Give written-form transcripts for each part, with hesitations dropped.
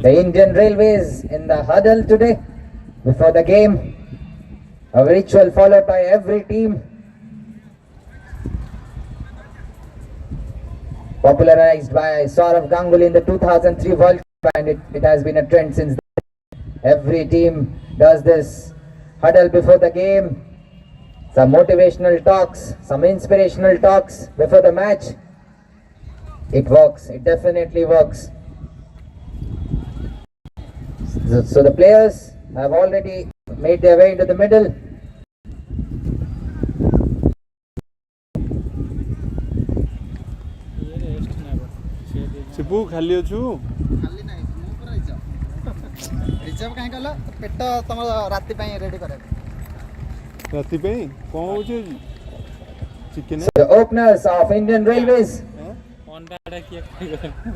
The Indian Railways in the huddle today before the game. A ritual followed by every team. Popularized by Saurav Ganguly in the 2003 World Cup, and it has been a trend since then. Every team does this huddle before the game. Some motivational talks, some inspirational talks before the match. It works, it definitely works. So the players have already made their way into the middle. Shipu खाली अछु खाली नाही मु पर reserve काहे कला पेट तम राती पई रेडी करे राती पई कोन हो छै chicken The openers of Indian Railways. अंडा किए खाइ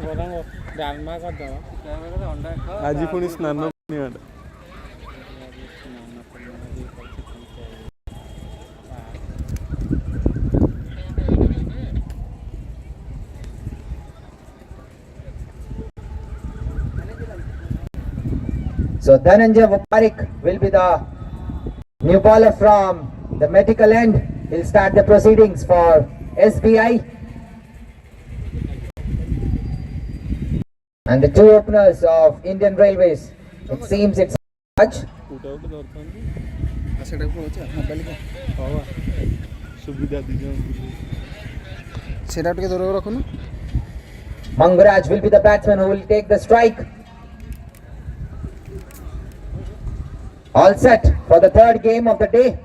बरम डालमा कर दो अंडा खा आज पुनी स्नान पुनी So Dhananjay Parik will be the new bowler from the medical end. He'll start the proceedings for SBI. And the two openers of Indian Railways. It seems it's much. Mangaraj will be the batsman who will take the strike. All set for the third game of the day.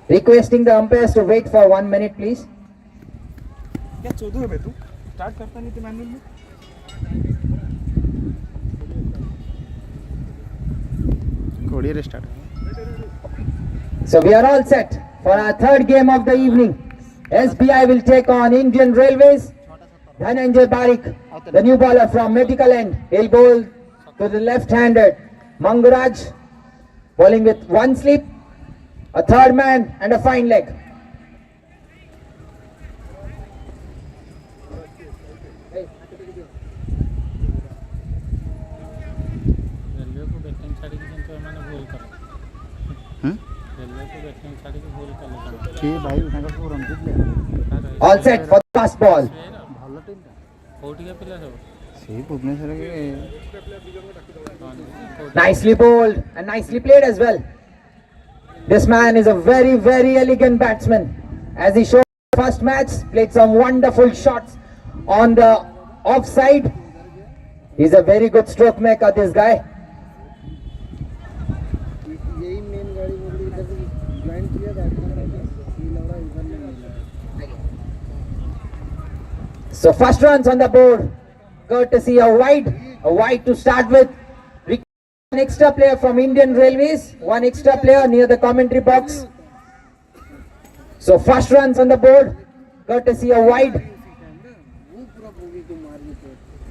Requesting the umpires to wait for 1 minute, please. Start करता नहीं तो manual में घोड़ी रे start So we are all set for our third game of the evening. SBI will take on Indian Railways. Dhananjay Parik, the new bowler from medical end. He'll bowl to the left-handed. Mangaraj bowling with one slip, a third man and a fine leg. All set for the first ball. Nicely bowled and nicely played as well. This man is a very, very elegant batsman. As he showed the first match, played some wonderful shots on the offside. He's a very good stroke maker, this guy. So first runs on the board, courtesy a wide to start with. One extra player from Indian Railways, one extra player near the commentary box. So first runs on the board, courtesy a wide.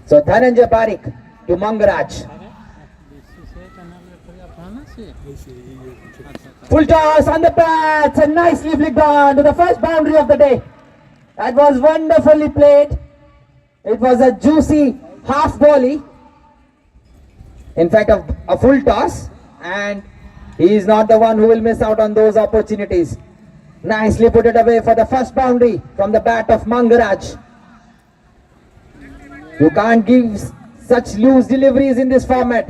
So Dhananjay Parik to Mangaraj. Full toss on the bats and nicely flicked on to the first boundary of the day. That was wonderfully played. It was a juicy half volley. In fact, a full toss, and he is not the one who will miss out on those opportunities. Nicely put it away for the first boundary from the bat of Mangaraj. You can't give such loose deliveries in this format.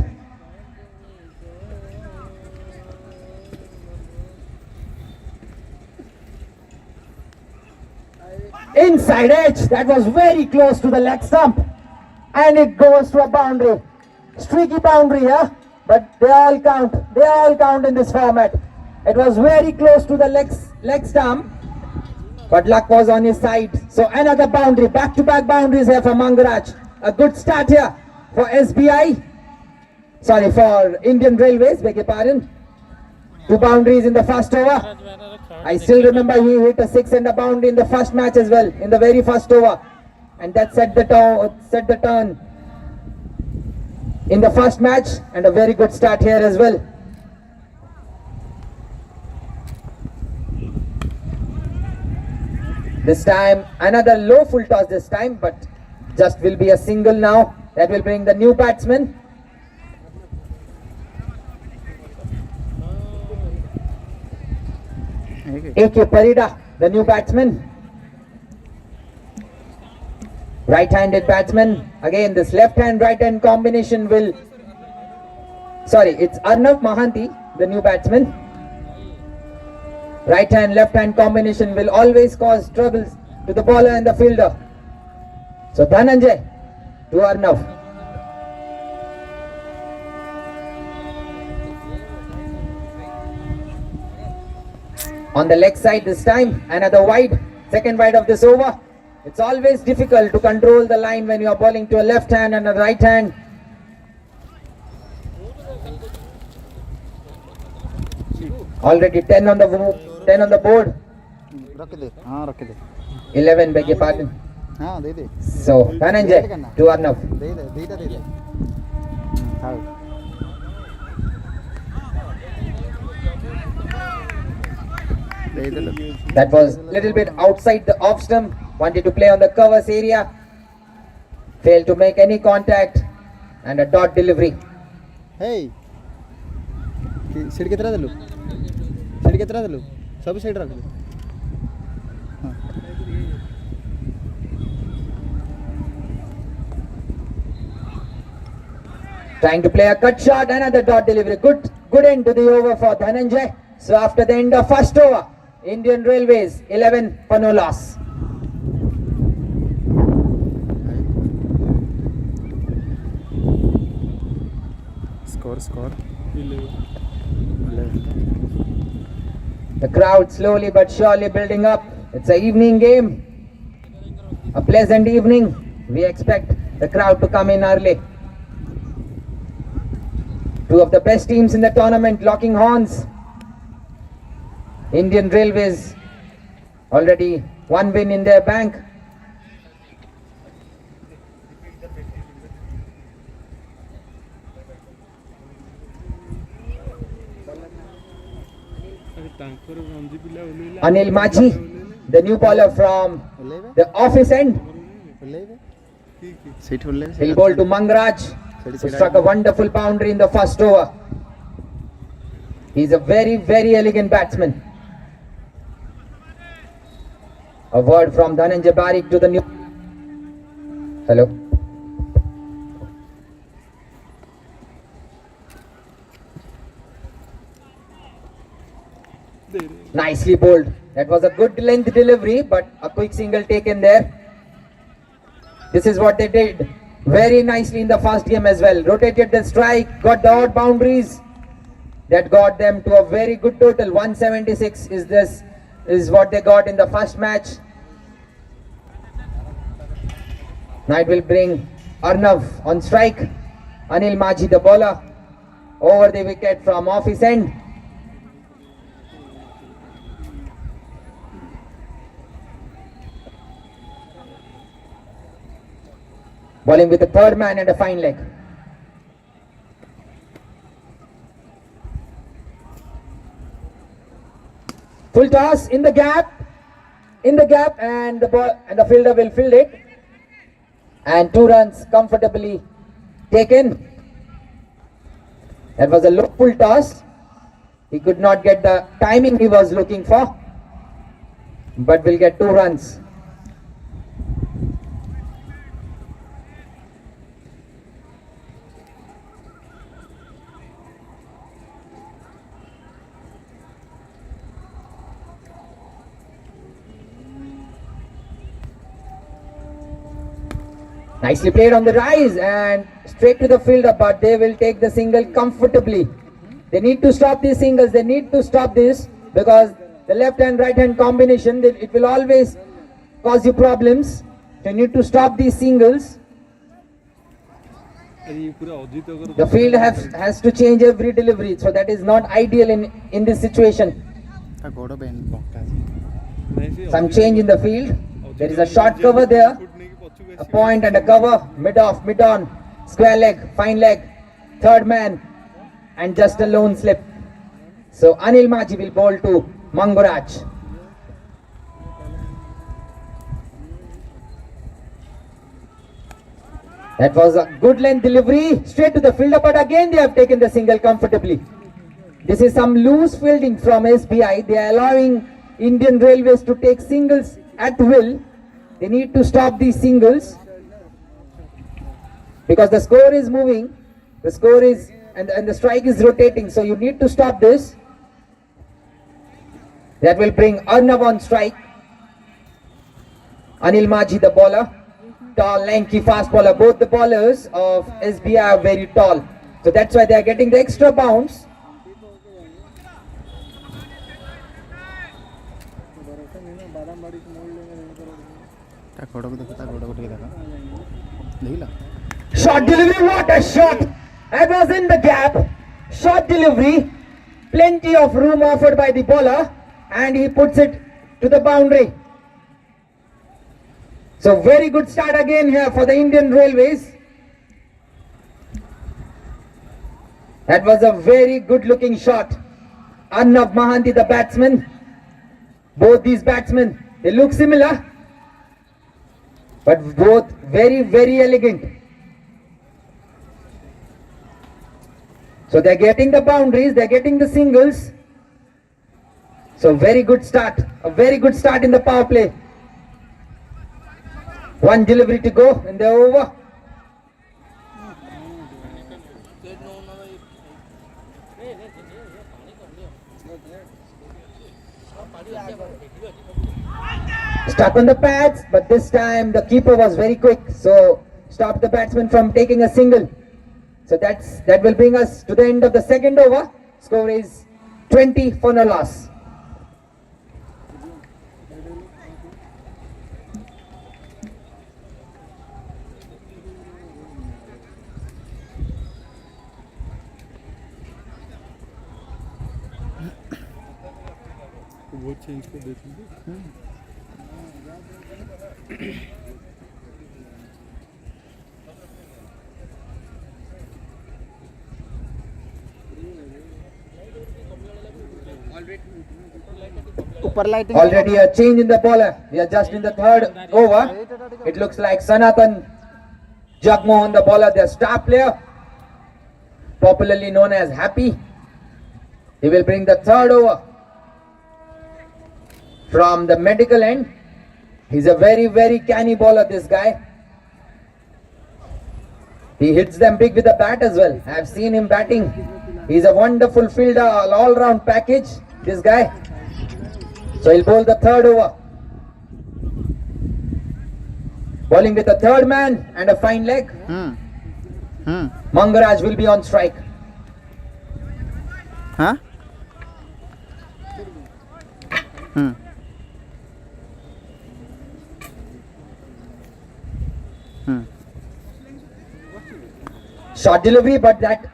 Inside edge, that was very close to the leg stump, and it goes to a boundary. Streaky boundary here, but they all count in this format. It was very close to the leg stump, but luck was on his side. So another boundary, back-to-back boundaries here for Mangaraj. A good start here for SBI, sorry, for Indian Railways, beg your pardon. 2 boundaries in the first over. I still remember he hit a 6 and a boundary in the first match as well, in the very first over, and that set the turn in the first match, and a very good start here as well. This time another low full toss this time, but just will be a single now. That will bring the new batsman. A.K. Parida, the new batsman. Right-handed batsman. Again, this left-hand, right-hand combination will... Sorry, it's Arnav Mohanty, the new batsman. Right-hand, left-hand combination will always cause troubles to the bowler and the fielder. So Dhananjay to Arnav. On the leg side this time, another wide, second wide of this over. It's always difficult to control the line when you are bowling to a left hand and a right hand. Already 10 on the board. 11, beg your pardon. So Dhananjay to Arnav. That was little bit outside the off stump. Wanted to play on the covers area. Failed to make any contact, and a dot delivery. Hey, side कितना दलो? सब side रख दे. Trying to play a cut shot, another dot delivery. Good end to the over for Dhananjay. So after the end of first over, Indian Railways 11 for no loss. Score. 11. The crowd slowly but surely building up. It's an evening game, a pleasant evening. We expect the crowd to come in early. Two of the best teams in the tournament locking horns. Indian Railways already one win in their bank. Anil Maji, the new bowler from the office end. He'll bowl to Mangaraj, who struck a wonderful boundary in the first over. He's a very, very elegant batsman. A word from Dhananjay Barik to the new... Hello. Nicely bowled. That was a good length delivery, but a quick single taken there. This is what they did very nicely in the first game as well. Rotated the strike, got the odd boundaries. That got them to a very good total. 176 is what they got in the first match. Now it will bring Arnav on strike. Anil Maji, the bowler, over the wicket from office end. Bowling with the third man and a fine leg. Full toss in the gap, and the ball and the fielder will field it, and 2 runs comfortably taken. That was a low full toss. He could not get the timing he was looking for, but will get 2 runs. Nicely played on the rise and straight to the fielder, but they will take the single comfortably. They need to stop these singles. They need to stop this, because the left and right hand combination, it will always cause you problems. They need to stop these singles. The field has to change every delivery, so that is not ideal in this situation. Some change in the field. There is a short cover there, a point and a cover, mid off, mid on, square leg, fine leg, third man, and just a lone slip. So Anil Maji will bowl to Mangaraj. That was a good length delivery, straight to the fielder, but again they have taken the single comfortably. This is some loose fielding from SBI. They are allowing Indian Railways to take singles at will. They need to stop these singles because the score is moving. The score is and the strike is rotating, so you need to stop this. That will bring Arnav on strike. Anil Maji the bowler. Tall, lanky, fast bowler. Both the bowlers of SBI are very tall. So that's why they are getting the extra bounce. Short delivery, what a shot! That was in the gap. Short delivery. Plenty of room offered by the bowler, and he puts it to the boundary. So very good start again here for the Indian Railways. That was a very good looking shot. Arnav Mohanty the batsman. Both these batsmen, they look similar, but both very, very elegant. So they're getting the boundaries, they're getting the singles. So very good start, a very good start in the power play. One delivery to go and they're over. Stuck on the pads, but this time the keeper was very quick, so stopped the batsman from taking a single. So that will bring us to the end of the second over. Score is 20 for no loss. वो change कर देते हैं। Already a change in the bowler. We are just in the third over. It looks like Sanatan Jagmohan, the bowler, their star player, popularly known as Happy. He will bring the third over from the medical end. He's a very, very canny bowler, this guy. He hits them big with the bat as well. I've seen him batting. He's a wonderful fielder, all-round package, this guy. So he'll bowl the third over. Bowling with a third man and a fine leg. Mangaraj will be on strike. Huh? Short delivery, but that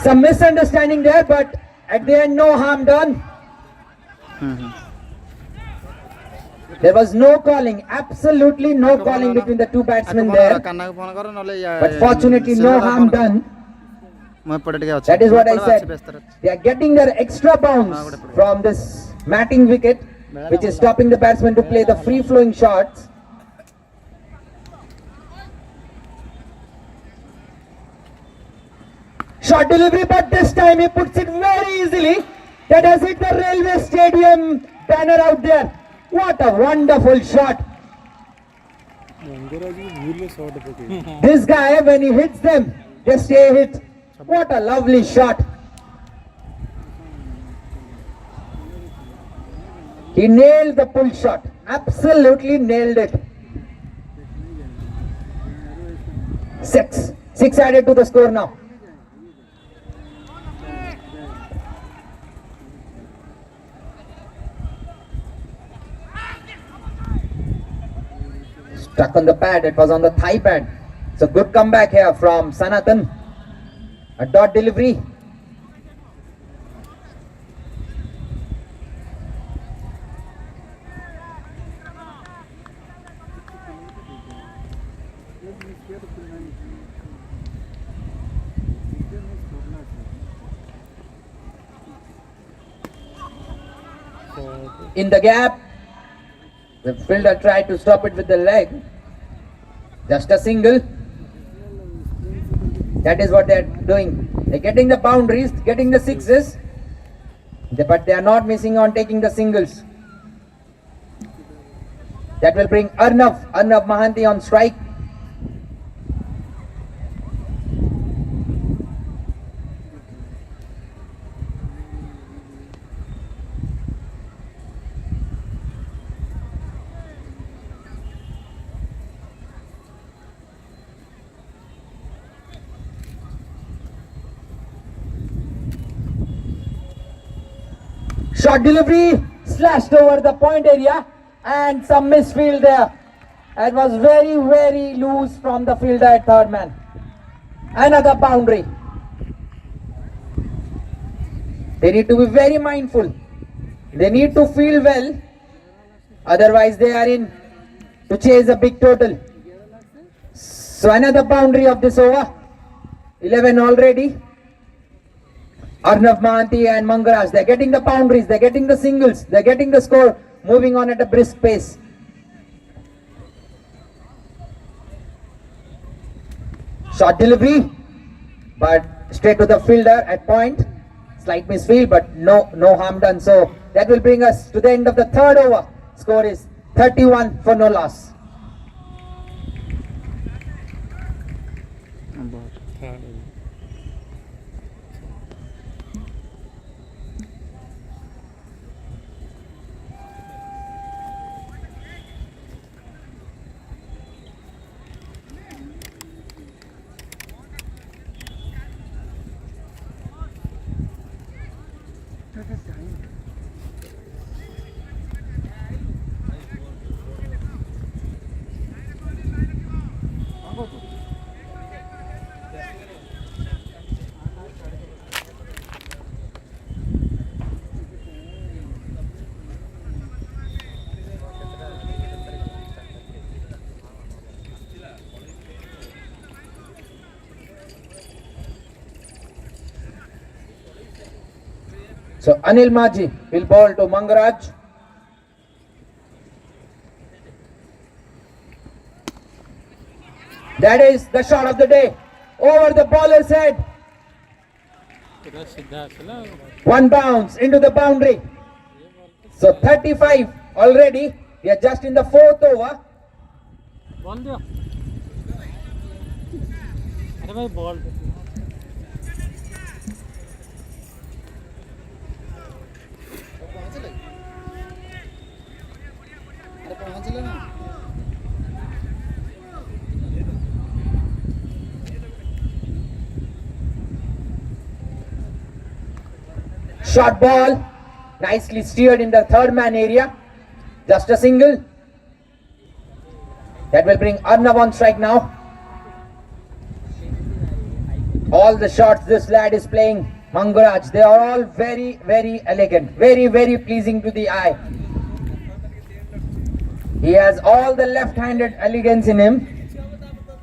some misunderstanding there, but at the end no harm done. There was no calling, absolutely no calling between the two batsmen there. But fortunately no harm done. That is what I said. They are getting their extra bounce from this matting wicket, which is stopping the batsman to play the free-flowing shots. Short delivery, but this time he puts it very easily. That has hit the Railway Stadium banner out there. What a wonderful shot. This guy, when he hits them, they stay hit. What a lovely shot. He nailed the pull shot. Absolutely nailed it. Six added to the score now. Stuck on the pad, it was on the thigh pad. So So good comeback here from Sanatan. A dot delivery. In the gap, the fielder tried to stop it with the leg. Just a single. That is what they are doing. They're getting the boundaries, getting the sixes, but they are not missing on taking the singles. That will bring Arnav Mohanty on strike. Short delivery, slashed over the point area, and some misfield there. It was very, very loose from the fielder at third man. Another boundary. They need to be very mindful. They need to field well, otherwise they are in to chase a big total. So another boundary of this over. 11 already. Arnav Mohanty and Mangaraj, they're getting the boundaries, they're getting the singles, they're getting the score, moving on at a brisk pace. Short delivery, but straight to the fielder at point. Slight misfield, but no harm done. So that will bring us to the end of the third over. Score is 31 for no loss. So Anil Maji will bowl to Mangaraj. That is the shot of the day. Over the bowler's head. One bounce into the boundary. So 35 already. We are just in the fourth over. Short ball, nicely steered in the third man area. Just a single. That will bring Arnav on strike now. All the shots this lad is playing, Mangaraj, they are all very, very elegant, very, very pleasing to the eye. He has all the left-handed elegance in him.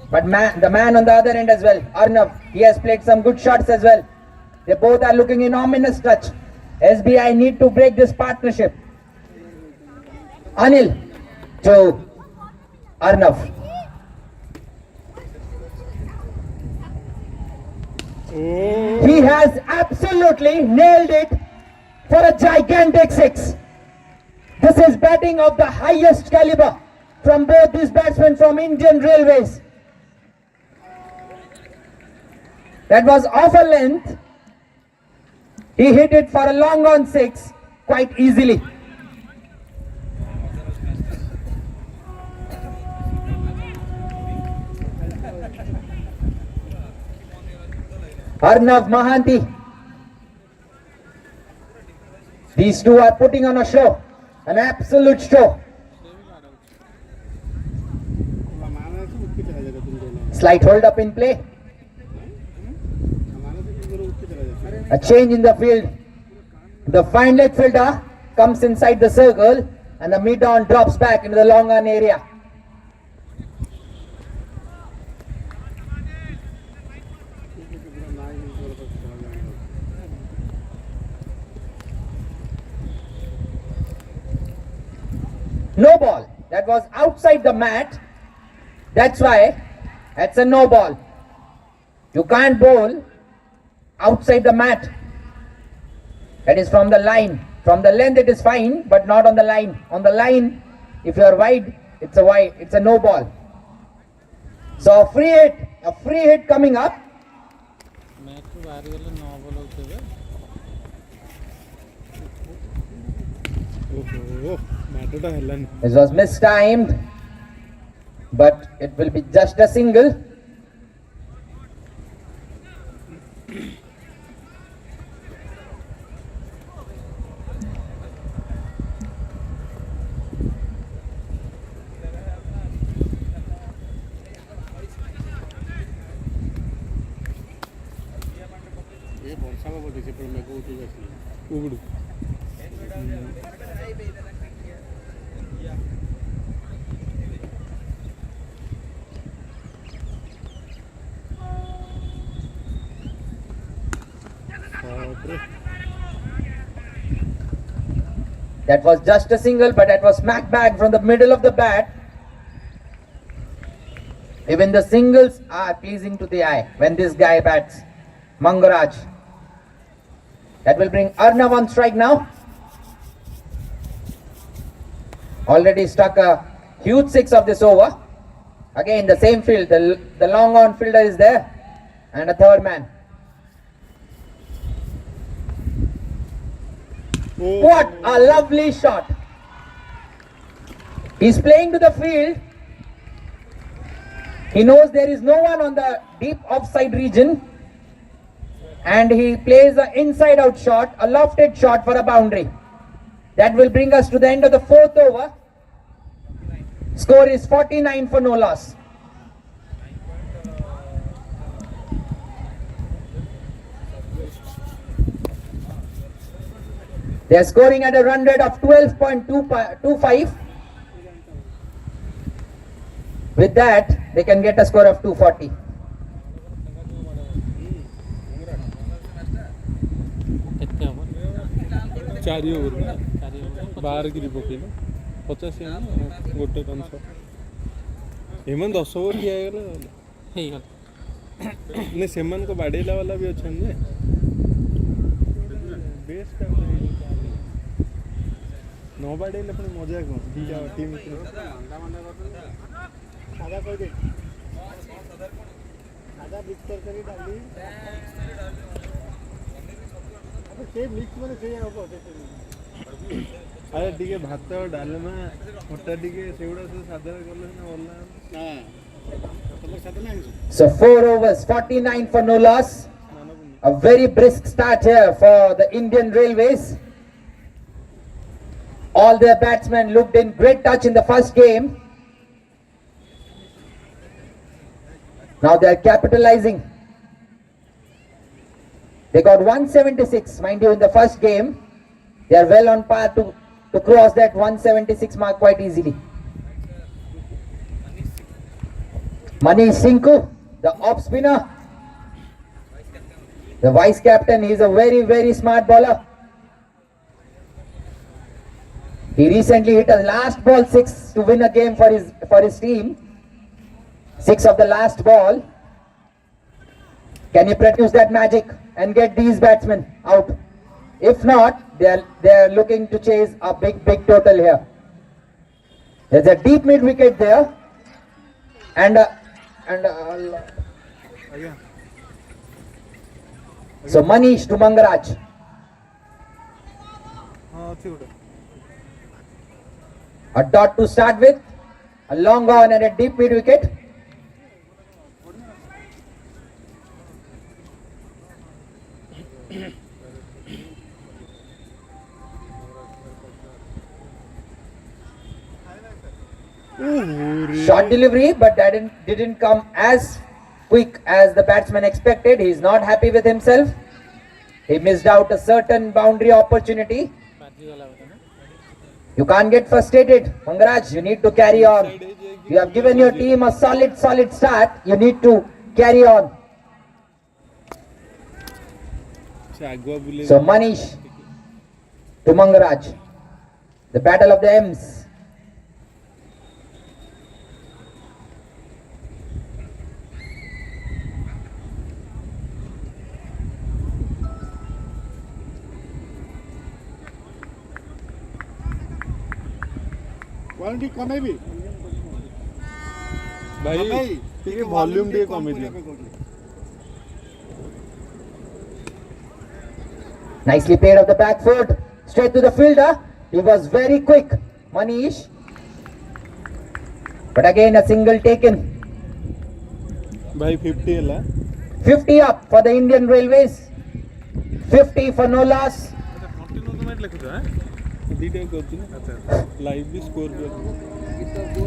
But the man on the other end as well, Arnav, he has played some good shots as well. They both are looking in ominous touch. SBI need to break this partnership. Anil to Arnav. He has absolutely nailed it for a gigantic six. This is batting of the highest caliber from both these batsmen from Indian Railways. That was off a length. He hit it for a long on six quite easily. Arnav Mohanty. These two are putting on a show, an absolute show. Slight hold up in play. A change in the field. The fine leg fielder comes inside the circle and the mid-on drops back into the long on area. No ball. That was outside the mat. That's why it's a no ball. You can't bowl outside the mat. That is from the line. From the length it is fine, but not on the line. On the line, if you are wide, it's a wide. It's a no ball. So a free hit coming up. This was mistimed, but it will be just a single. That was just a single, but that was smack bag from the middle of the bat. Even the singles are pleasing to the eye when this guy bats. Mangaraj. That will bring Arnav on strike now. Already struck a huge 6 of this over. Again the same field. The long on fielder is there. And a third man. What a lovely shot. He's playing to the field. He knows there is no one on the deep offside region. And he plays an inside out shot, a lofted shot for a boundary. That will bring us to the end of the 4th over. Score is 49 for no loss. They are scoring at a run rate of 12.25. With that, they can get a score of 240. चारि over में 12 गिरी पकेल 50 गोटे run एमन 10 over किया नहीं semen को बाड़ेला वाला भी अच्छा है बेस्ट नो बाड़ेला पण मजा को टीम सादा कोई दे सादा बिस्तर करी डाली से मिक्स माने से हबो अरे टिके भात डालमा मोटा टिके सेउडा से सादा करले ना बोलना हां So 4 overs, 49 for no loss. A very brisk start here for the Indian Railways. All their batsmen looked in great touch in the first game. Now they are capitalizing. They got 176, mind you, in the first game. They are well on par to cross that 176 mark quite easily. Manish Sinku, the off spinner, the vice captain, he is a very, very smart bowler. He recently hit a last ball 6 to win a game for his team. 6 of the last ball. Can he produce that magic and get these batsmen out? If not, they are looking to chase a big total here. There's a deep mid wicket there, so Manish to Mangaraj. A dot to start with, a long on and a deep mid wicket. Short delivery, but that didn't come as quick as the batsman expected. He is not happy with himself. He missed out a certain boundary opportunity. You can't get frustrated, Mangaraj. You need to carry on. You have given your team a solid start. You need to carry on. So Manish to Mangaraj. The battle of the M's. Quality कमेबी भाई ଟିକେ volume ଟିକେ କମେଇ ଦିଅ Nicely played off the back foot, straight to the fielder. He was very quick, Manish. But again a single taken. भाई 50 ହେଲା 50 up for the Indian Railways. 50 for no loss. Continue तो match लिखुछ हैं ଦିଟା କରୁଛି ନା ଆଚ୍ଛା ଲାଇଭ୍ ବି score ବି ଅଛି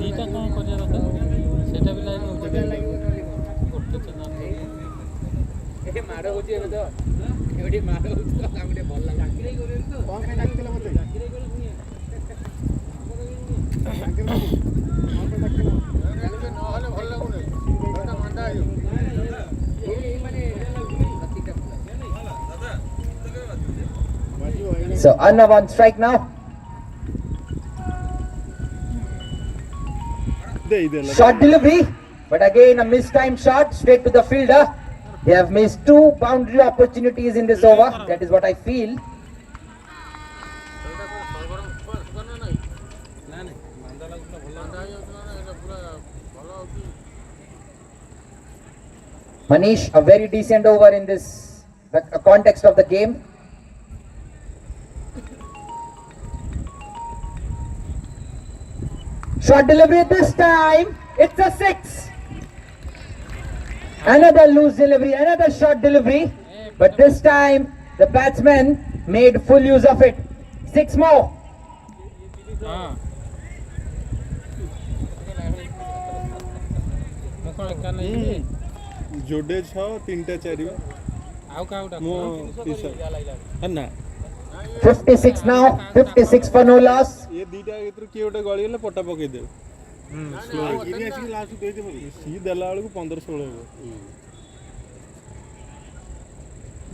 ଦିଟା କଣ କରିବା କଥା ସେଟା ବି ଲାଇଭ୍ ଗୋଟେ ଚ୍ୟାନେଲ ଏ ମାଡ଼ ହଉଛି ଏବେ ତ ଏଠି ମାଡ଼ ହଉଛି ତ ଆମକୁ ଟିକେ ଭଲ ଲାଗେ ଚାକିରି କରିବେ ତ କଣ ପାଇଁ ଡାକିଥିଲା ମତେ ଚାକିରି କରି ପୁଣି ନହେଲେ ଭଲ ଲାଗୁନି ଏଟା ମଣ୍ଡା ହେଇଯିବ ଏଇ ମାନେ So Arnav on strike now. Short delivery, but again a mistimed shot straight to the fielder. They have missed 2 boundary opportunities in this over. That is what I feel. Manish, a very decent over in this context of the game. Short delivery this time. It's a 6. Another loose delivery, another short delivery. But this time the batsman made full use of it. 6 more. जोडे 6 3टा 4 ଆଉ କାଉଟା ମो ନା 56 now. 56 for no loss. ये दीटा ଭିତରୁ କିଏ ଗୋଟେ ଗଳି ଗଲେ ପଟା ପକେଇ ଦେବେ ସ୍ଲୋ ଗିରି ଆସିକି ଲାଷ୍ଟ ଦେଇ ଦେବ ସି ଦେଲା ବେଳକୁ 15 16 ହେବ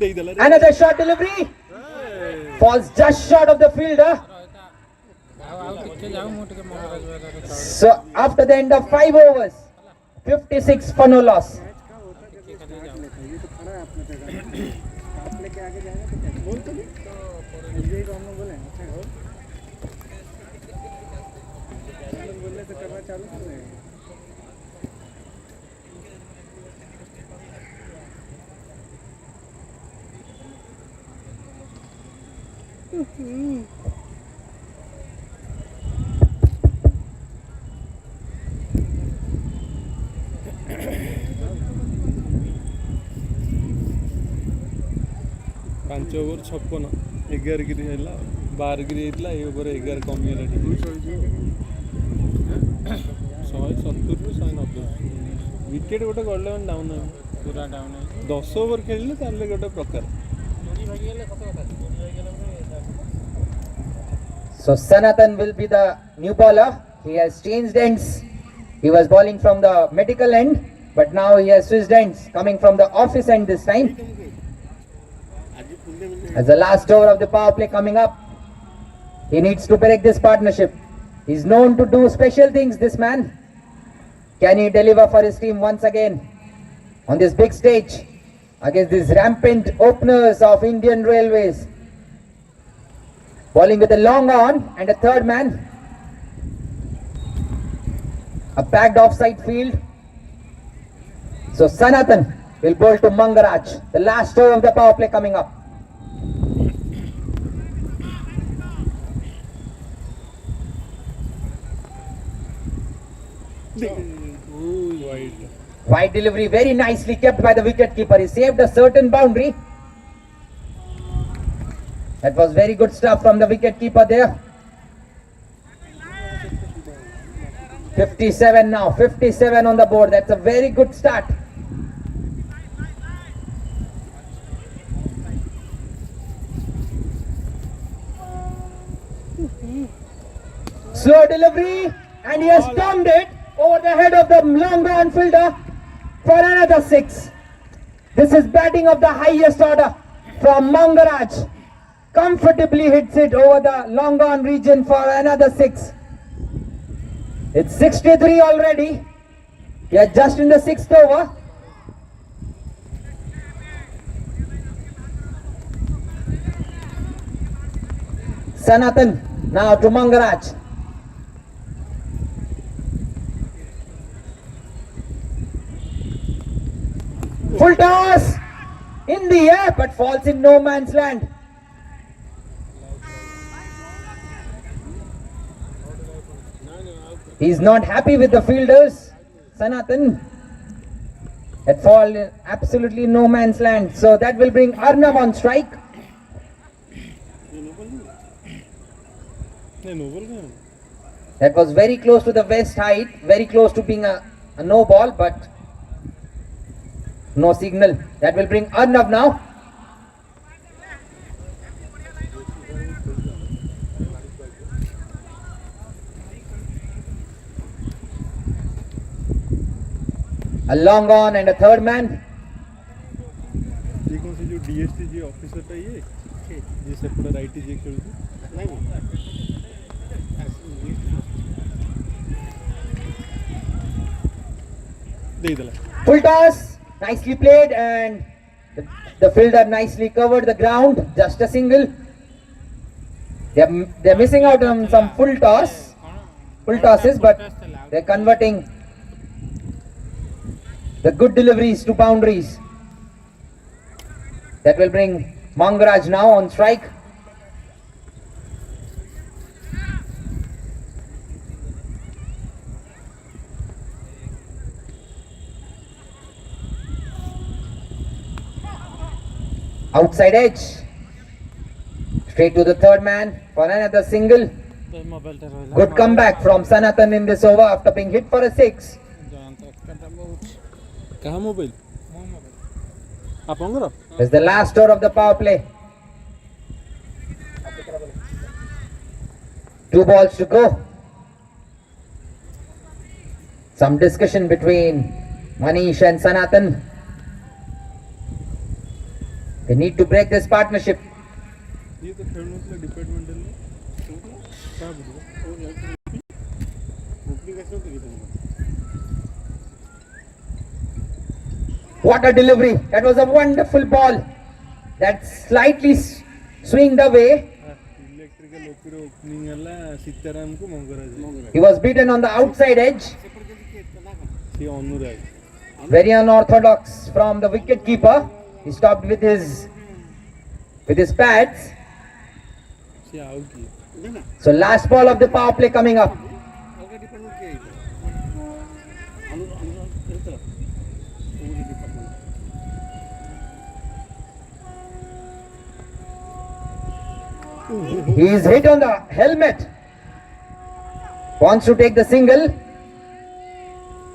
ଦେଇ ଦେଲା Another short delivery. Falls just short of the fielder. ଆଉ ଟିକେ ଯାଉ ମୁଁ ଟିକେ Mangaraj Behera So after the end of 5 overs, 56 for no loss. ପାଞ୍ଚ ଓଭର 56 11 ଗିରି ହେଲା 12 ଗିରି ହେଇଥିଲା ଏ ଓଭର 11 କମିଗଲା ଟିକେ 170 ରୁ 190 ୱିକେଟ୍ ଗୋଟେ ଗଲେ ମାନେ ଡାଉନ୍ ହେବ ପୁରା ଡାଉନ୍ ହେଇଛି 10 ଓଭର ଖେଳିଲେ ତାହେଲେ ଗୋଟେ ପ୍ରକାର ଚୋରି ଭାଗିଗଲେ ସତ କଥା ଚୋରି ଭାଗିଗଲା So Sanatan will be the new bowler. He has changed ends. He was bowling from the medical end, but now he has switched ends, coming from the office end this time. As the last over of the power play coming up, he needs to break this partnership. He's known to do special things, this man. Can he deliver for his team once again on this big stage against these rampant openers of Indian Railways? Bowling with a long on and a third man. A packed offside field. So Sanatan will bowl to Mangaraj. The last over of the power play coming up. Wide delivery, very nicely kept by the wicket keeper. He saved a certain boundary. That was very good stuff from the wicket keeper there. 57 now, 57 on the board. That's a very good start. Slow delivery, and he has stormed it over the head of the long on fielder for another 6. This is batting of the highest order from Mangaraj. Comfortably hits it over the long on region for another 6. It's 63 already. We are just in the 6th over. Sanatan now to Mangaraj. Full toss in the air, but falls in no man's land. He's not happy with the fielders. Sanatan had fallen in absolutely no man's land. So that will bring Arnav on strike. That was very close to the west height, very close to being a no ball, but no signal. That will bring Arnav now. A long on and a third man. ये कौन सी जो DST officer था ये जिससे पूरा right जी खेलते दे दिला Full toss, nicely played, and the fielder nicely covered the ground. Just a single. They're missing out on some full tosses, but they're converting the good deliveries to boundaries. That will bring Mangaraj now on strike. Outside edge. Straight to the third man for another single. Good comeback from Sanatan in this over after being hit for a 6. कहाँ mobile आपंगर It's the last over of the power play. 2 balls to go. Some discussion between Manish and Sanatan. They need to break this partnership. ये तो खेलने के लिए departmental में क्या बोलूँ What a delivery. That was a wonderful ball. That slightly swinged away. Electrical opening वाला सीताराम को Mangaraj He was beaten on the outside edge. ये अनुराग Very unorthodox from the wicket keeper. He stopped with his pads. ये out की So last ball of the power play coming up. He is hit on the helmet. Wants to take the single.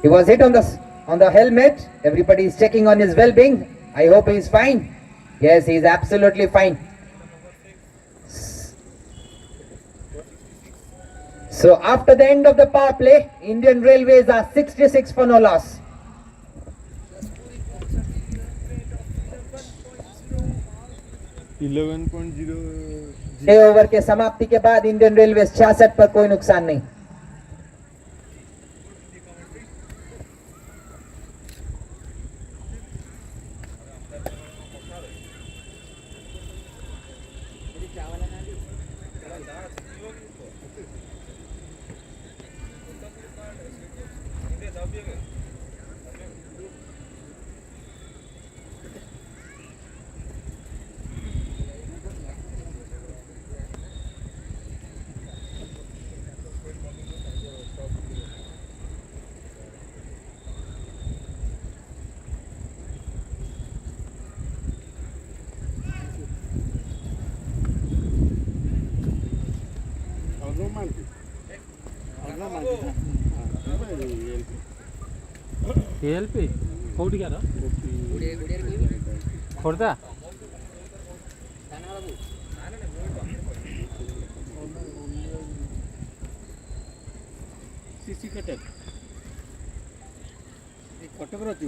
He was hit on the helmet. Everybody is checking on his well-being. I hope he is fine. Yes, he is absolutely fine. So after the end of the power play, Indian Railways are 66 for no loss. छह over के समाप्ति के बाद Indian railway 66 पर कोई नुकसान नहीं. LP कोठी का खोर्दा ସିସି କଟକ କଟକର ଅଛି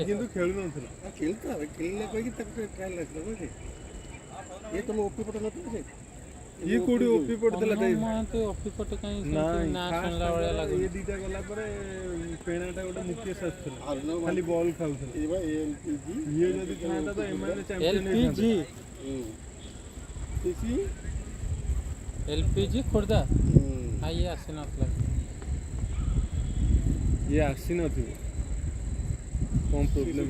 କିନ୍ତୁ ଖେଳୁନଥିଲା ଖେଳୁଥିଲା ଖେଳିଲେ କହିକି ତାକୁ ଟ୍ରାଏଲ୍ ଆସିଲା ବୁଝି ଇଏ ତମ ଓପି ପଟ ନଥିଲା ସେ ଇଏ କୋଉଠି ଓପି ପଡିଥିଲା ଅଫି ପଟେ କାହିଁ ନା ଶୁଣିଲା ଭଳିଆ ନାଇଁ ଲାଗୁଛି। ଇଏ ଦିଟା ଗଲା ପରେ ପେଣାଟା ଗୋଟେ ମୁକେଶ ଆସୁଥିଲା ଖାଲି ବଲ୍ ଖାଉଥିଲା ଇଏ ଯଦି ଥାନ୍ତା ତ ଏମାନେ ଚାମ୍ପିୟନ ଏଲପିଜି ଏଲପିଜି ଖୋର୍ଦ୍ଧା ଇଏ ଆସିନଥିଲା। ଇଏ ଆସିନଥିବ କଣ ପ୍ରୋବ୍ଲେମ୍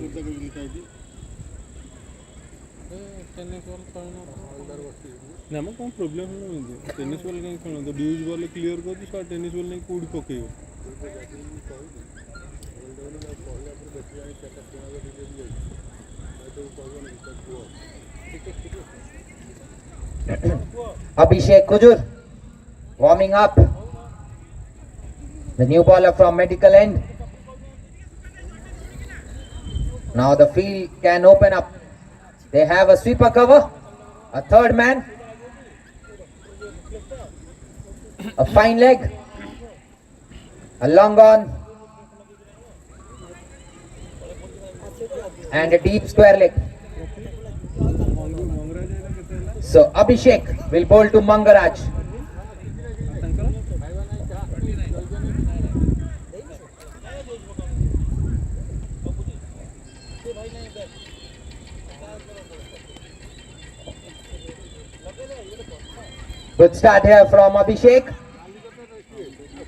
ଟେନିସ୍ ବଲ୍ ଖେଳୁନ ନା ମ କଣ ପ୍ରୋବ୍ଲେମ୍ ହେଉନି ଟେନିସ୍ ବଲ୍ କାହିଁ ଖେଳନ୍ତୁ ଡ୍ୟୁଜ୍ ବଲ୍ କ୍ଲିୟର କରୁଛି ସା ଟେନିସ୍ ବଲ୍ ନେଇ କୋଉଠି ପକେଇବ Abhishek Kujur warming up. The new bowler from medical end. Now the field can open up. They have a sweeper cover, a third man, a fine leg, a long on, and a deep square leg. So Abhishek will bowl to Mangaraj. Good start here from Abhishek.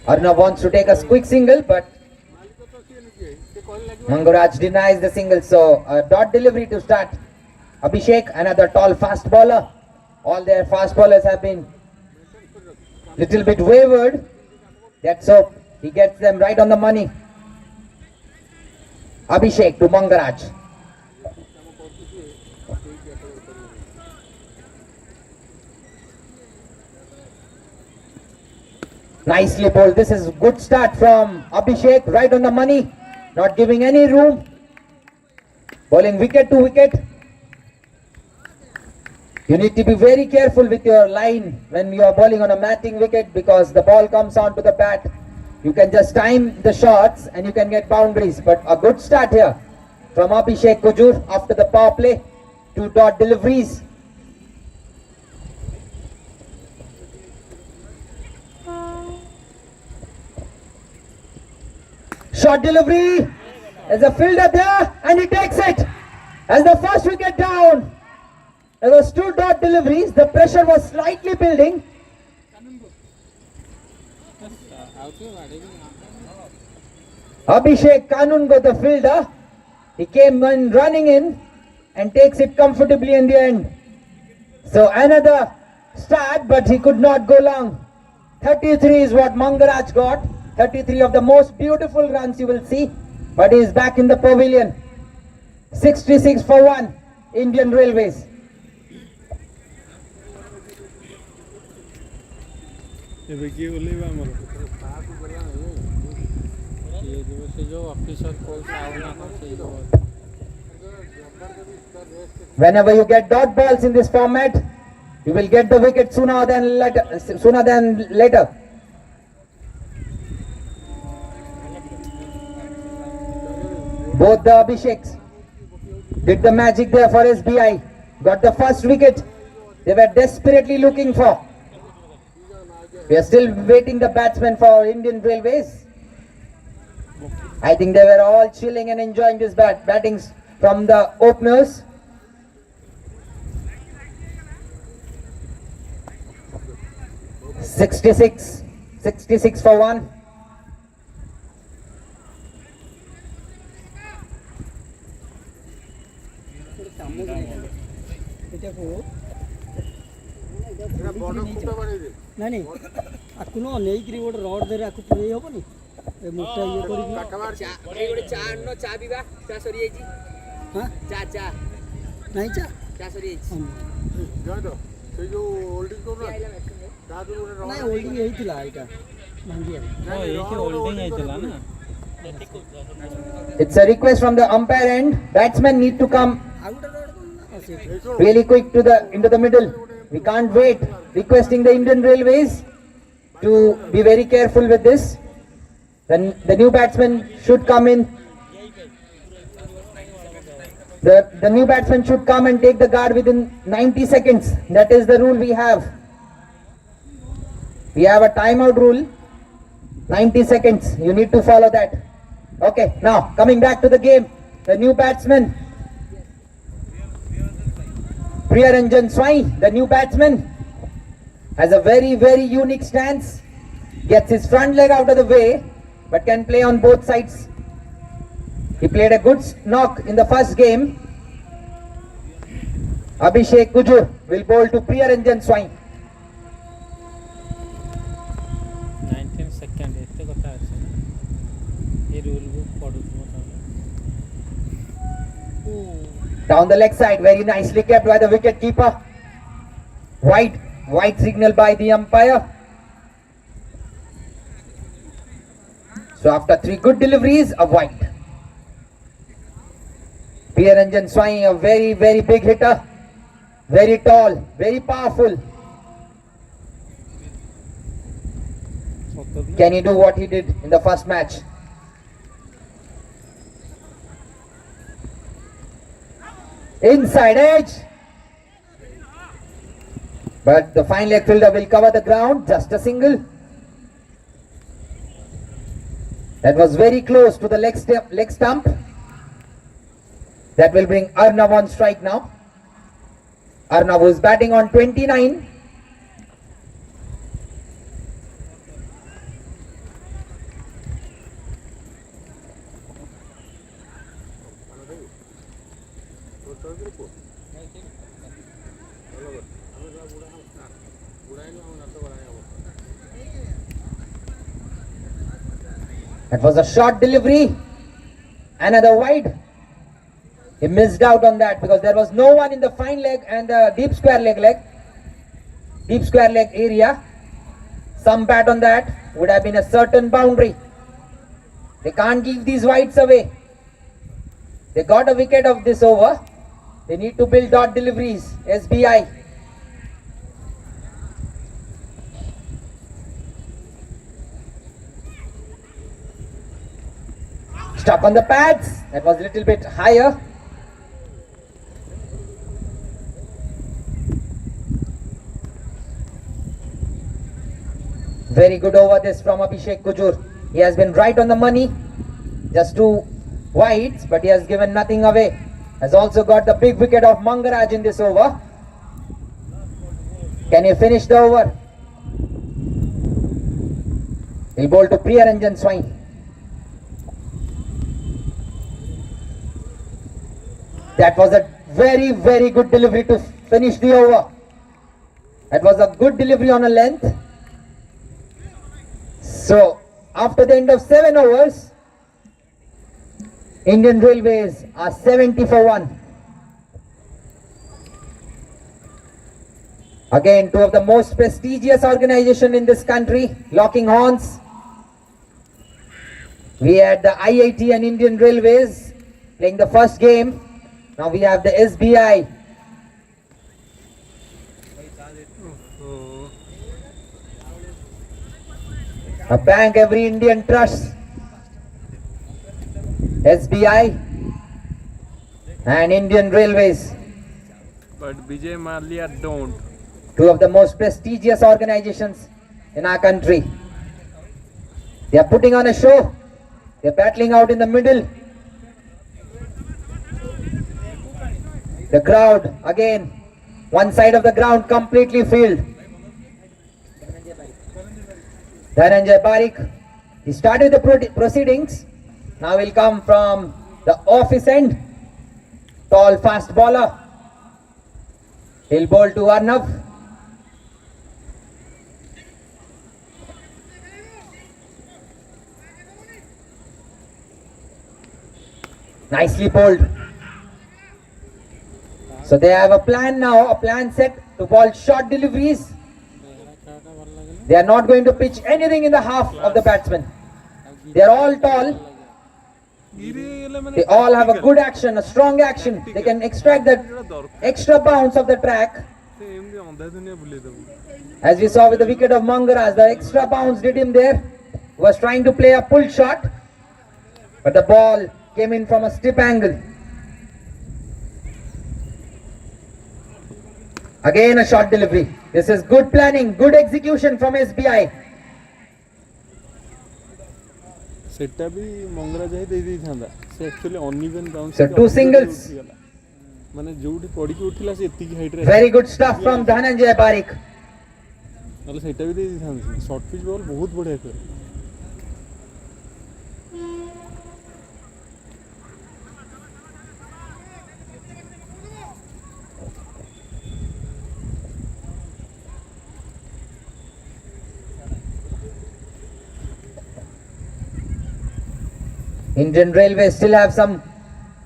Arnav wants to take a quick single, but Mangaraj denies the single. So a dot delivery to start. Abhishek, another tall fast bowler. All their fast bowlers have been little bit wavered. That's so he gets them right on the money. Abhishek to Mangaraj. Nicely bowled. This is good start from Abhishek, right on the money, not giving any room. Bowling wicket to wicket. You need to be very careful with your line when you are bowling on a matting wicket because the ball comes onto the bat. You can just time the shots and you can get boundaries. But a good start here from Abhishek Kujur after the power play. 2 dot deliveries. Short delivery. There's a fielder there and he takes it. As the first wicket down. There was 2 dot deliveries. The pressure was slightly building. Abhishek Kanungo, the fielder, he came in running in and takes it comfortably in the end. So another start, but he could not go long. 33 is what Mangaraj got. 33 of the most beautiful runs you will see, but he is back in the pavilion. 66 for 1, Indian Railways. ଏବେ କିଏ ଓହ୍ଲେଇବା ଆମର ସେ ଯୋଉ officer ପଇସା ଆଉ ନା ସେଇ Whenever you get dot balls in this format, you will get the wicket sooner than later. Both the Abhisheks did the magic there for SBI. Got the first wicket they were desperately looking for. We are still waiting the batsmen for Indian Railways. I think they were all chilling and enjoying this battings from the openers. Sixty-six for 1. ନାଇଁ ଆକୁ ନ ନେଇକିରି ଗୋଟେ rod ଦେରେ ଆକୁ ପୁରେଇ ହବନି ଏ ମୋଟା ଇଏ କରିକି ଗୋଟେ ଚା ଆଣନ ଚା ପିଇବା ଚା ସରି ଯାଇଛି ହଁ ଚା ଚା ନାଇଁ ଚା ଚା ସରି ଯାଇଛି ସେଇ ଯୋଉ ହୋଲ୍ଡିଂ କରୁନା ନାଇଁ ହୋଲ୍ଡିଂ ହେଇଥିଲା ଏଇଟା ଭାଙ୍ଗିଆ ହୋଲ୍ଡିଂ ହେଇଥିଲା ନା It's a request from the umpire end. Batsmen need to come ଆଉ ଗୋଟେ rod really quick into the middle. We can't wait. Requesting the Indian Railways to be very careful with this. Then the new batsman should come in. The new batsman should come and take the guard within 90 seconds. That is the rule we have. We have a timeout rule. 90 seconds. You need to follow that. Okay, now coming back to the game. The new batsman. Priyaranjan Swai, the new batsman, has a very, very unique stance. Gets his front leg out of the way, but can play on both sides. He played a good knock in the first game. Abhishek Kujur will bowl to Priyaranjan Swai. 19 second एते कथा আছে ए rule book पढुथबो Down the leg side, very nicely kept by the wicket keeper. White signal by the umpire. So after 3 good deliveries, a white. Priyaranjan Swai, a very, very big hitter. Very tall, very powerful. Can he do what he did in the first match? Inside edge. But the fine leg fielder will cover the ground. Just a single. That was very close to the leg stump. That will bring Arnav on strike now. Arnav is batting on 29. That was a short delivery. Another wide. He missed out on that because there was no one in the fine leg and the deep square leg area. Some bat on that would have been a certain boundary. They can't give these wides away. They got a wicket of this over. They need to build dot deliveries. SBI. Stuck on the pads. That was a little bit higher. Very good over this from Abhishek Kujur. He has been right on the money. Just 2 wides, but he has given nothing away. Has also got the big wicket of Mangaraj in this over. Can he finish the over? He'll bowl to Priyaranjan Swai. That was a very, very good delivery to finish the over. That was a good delivery on a length. So, after the end of 7 overs, Indian Railways are 70 for 1. Again, 2 of the most prestigious organizations in this country, locking horns. We had the IIT and Indian Railways playing the first game. Now we have the SBI. A bank every Indian trusts. SBI and Indian Railways. But Vijay Mallya don't. 2 of the most prestigious organizations in our country. They are putting on a show. They are battling out in the middle. The crowd again. One side of the ground completely filled. Dhananjay Parikh. He started the proceedings. Now will come from the office end. Tall fast bowler. He'll bowl to Arnav. Nicely bowled. So they have a plan now, a plan set to bowl short deliveries. They are not going to pitch anything in the half of the batsman. They are all tall. They all have a good action, a strong action. They can extract that extra bounce of the track. As we saw with the wicket of Mangaraj, the extra bounce did him there. was trying to play a pull shot, but the ball came in from a stiff angle. Again a short delivery. This is good planning, good execution from SBI. सेटा भी मंगराज ही दे था से actually uneven bounce So two singles. माने जोठी पड़ी के उठिला से एतिकी height रे Very good stuff from Dhananjay Parikh. नले सेटा भी दे था शॉर्ट पिच बॉल बहुत बढ़िया कर Indian Railways still have some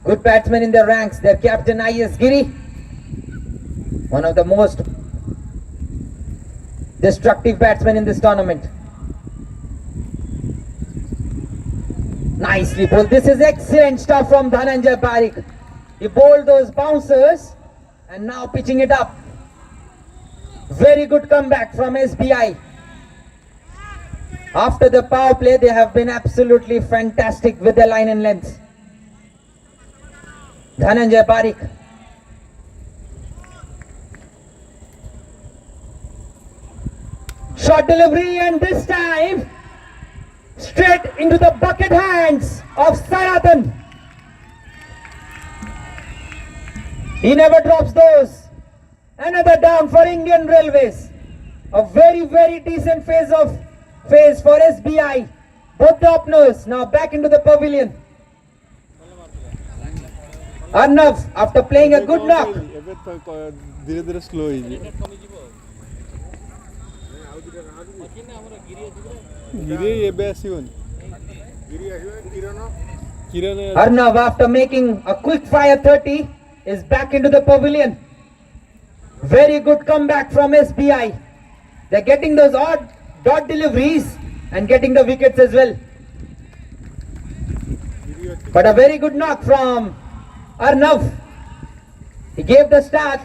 good batsmen in their ranks. Their captain S Giri, one of the most destructive batsmen in this tournament. Nicely bowled. This is excellent stuff from Dhananjay Parikh. He bowled those bouncers and now pitching it up. Very good comeback from SBI. After the power play, they have been absolutely fantastic with the line and length. Dhananjay Parikh. Short delivery, and this time straight into the bucket hands of Saratan. He never drops those. Another down for Indian Railways. A very, very decent phase for SBI. Both the openers now back into the pavilion. Arnav, after playing a good knock. धीरे धीरे slow ही गिरी ये बेसिवन किरण Arnav, after making a quick fire 30, is back into the pavilion. Very good comeback from SBI. They're getting those odd dot deliveries and getting the wickets as well. But a very good knock from Arnav. He gave the start.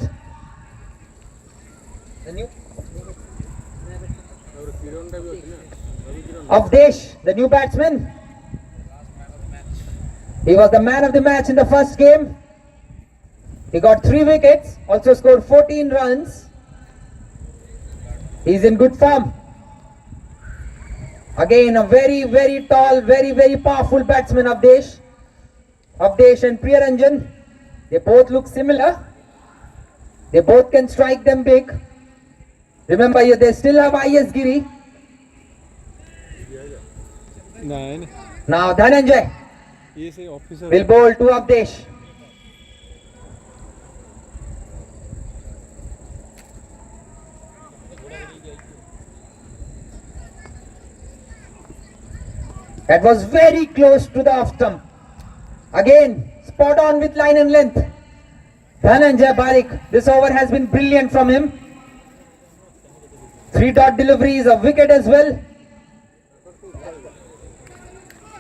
Avdesh, the new batsman. He was the man of the match in the first game. He got 3 wickets, also scored 14 runs. He's in good form. Again, a very, very tall, very, very powerful batsman, Avdesh. Avdesh and Priyaranjan, they both look similar. They both can strike them big. Remember, they still have S Giri. नहीं Now Dhananjay ये से officer will bowl to Avdesh. That was very close to the off stump. Again, spot on with line and length. Dhananjay Parikh, this over has been brilliant from him. 3 dot deliveries, a wicket as well.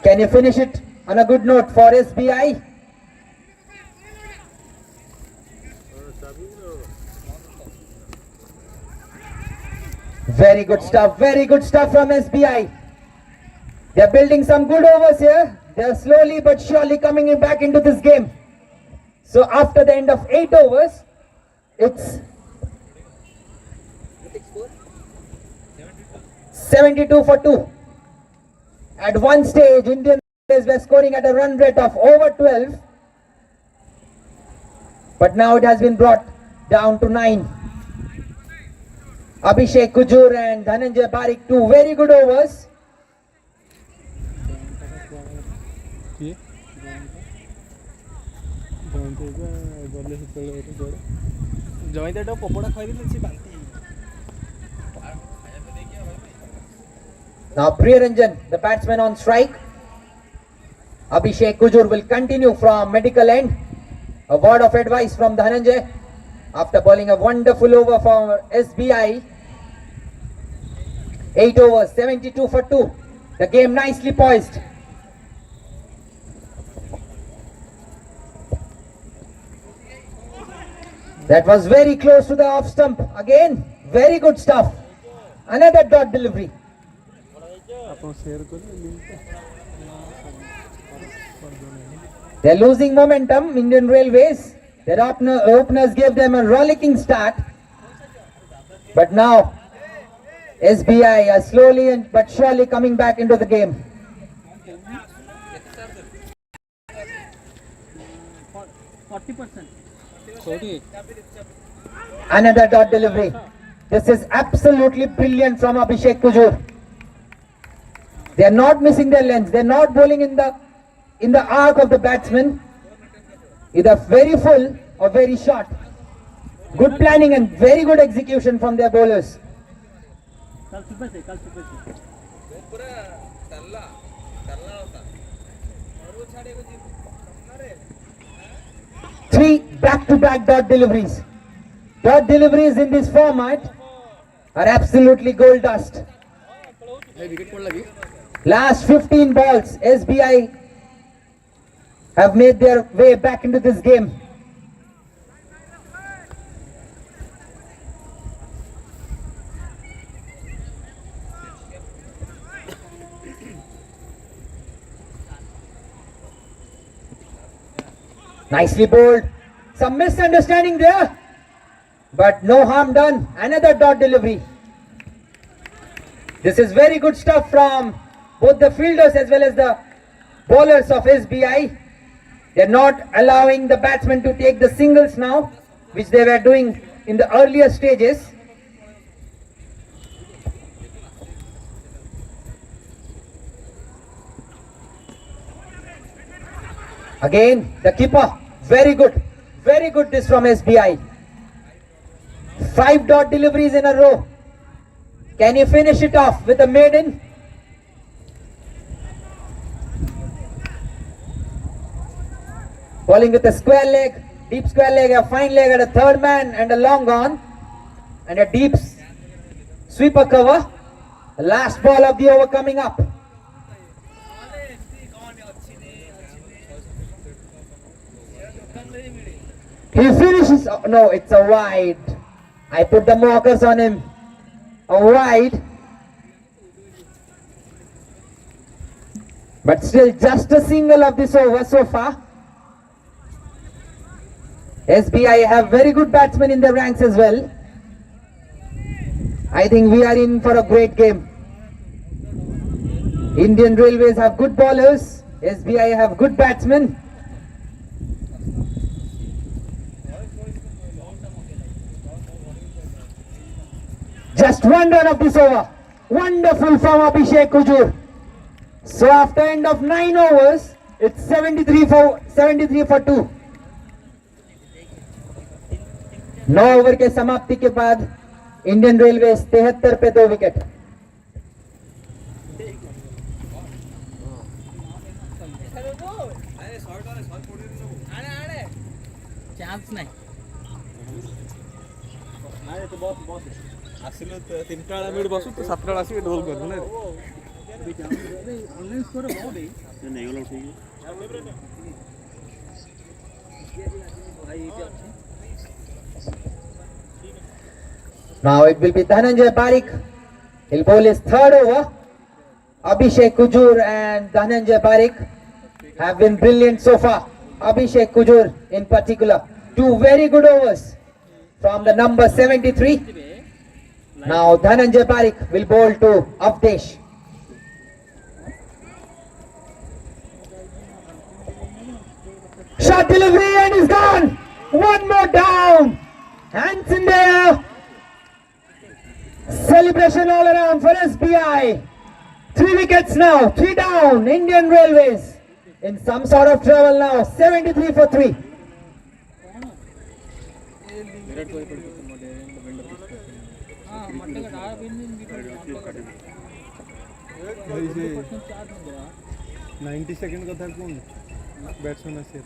Can you finish it on a good note for SBI? Very good stuff from SBI. They are building some good overs here. They are slowly but surely coming back into this game. So after the end of 8 overs, it's 72 for 2. At one stage, Indian players were scoring at a run rate of over 12. But now it has been brought down to 9. Abhishek Kujur and Dhananjay Parikh, 2 very good overs. ये गले से चले ଜୟନ୍ତ ଟା ପପଡ଼ା ଖାଇଦେଲେ ସେ ବାନ୍ତି Now Priyaranjan, the batsman on strike. Abhishek Kujur will continue from medical end. A word of advice from Dhananjay after bowling a wonderful over for SBI. 8 overs, 72 for 2. The game nicely poised. That was very close to the off stump. Again, very good stuff. Another dot delivery. ଆପଣ share କଲେ ଲିଙ୍କଟା They're losing momentum, Indian Railways. Their openers gave them a rollicking start. But now, SBI are slowly but surely coming back into the game. 40%. Another dot delivery. This is absolutely brilliant from Abhishek Kujur. They are not missing their length. They are not bowling in the arc of the batsman, either very full or very short. Good planning and very good execution from their bowlers. Three back-to-back dot deliveries. Dot deliveries in this format are absolutely gold dust. Last 15 balls, SBI have made their way back into this game. Nicely bowled. Some misunderstanding there, but no harm done. Another dot delivery. This is very good stuff from both the fielders as well as the bowlers of SBI. They are not allowing the batsmen to take the singles now, which they were doing in the earlier stages. Again, the keeper, very good this from SBI. 5 dot deliveries in a row. Can you finish it off with a maiden? Bowling with a square leg, deep square leg, a fine leg at a third man and a long on. And a deep sweeper cover. The last ball of the over coming up. He finishes, oh, no, it's a wide. I put the markers on him. A wide. But still just a single of this over so far. SBI have very good batsmen in their ranks as well. I think we are in for a great game. Indian Railways have good bowlers. SBI have good batsmen. Just one run of this over. Wonderful from Abhishek Kujur. So after end of 9 overs, it's 73 for 2. 9 over के समाप्ति के बाद Indian railway 73 पे 2 wicket. Chance नहीं ଆସିଲେ 3ଟା ବେଳେ mid ବସୁ ତ 7ଟା ବେଳେ ଆସିକି ଡୋଲ କରିବୁ ନା ଅନଲାଇନ୍ ସ୍କୋର ବହୁତ ଦେଇ ନେଇଗଲା ଠିକ. Now it will be Dhananjay Parikh. He'll bowl his third over. Abhishek Kujur and Dhananjay Parikh have been brilliant so far. Abhishek Kujur in particular. 2 very good overs from the number 73. Now Dhananjay Parikh will bowl to Avdesh. Shot delivery and he's gone. One more down. Hands in the air. Celebration all around for SBI. 3 wickets now. 3 down. Indian Railways in some sort of trouble now. 73 for 3. भाई से 90 second का था कौन batsman से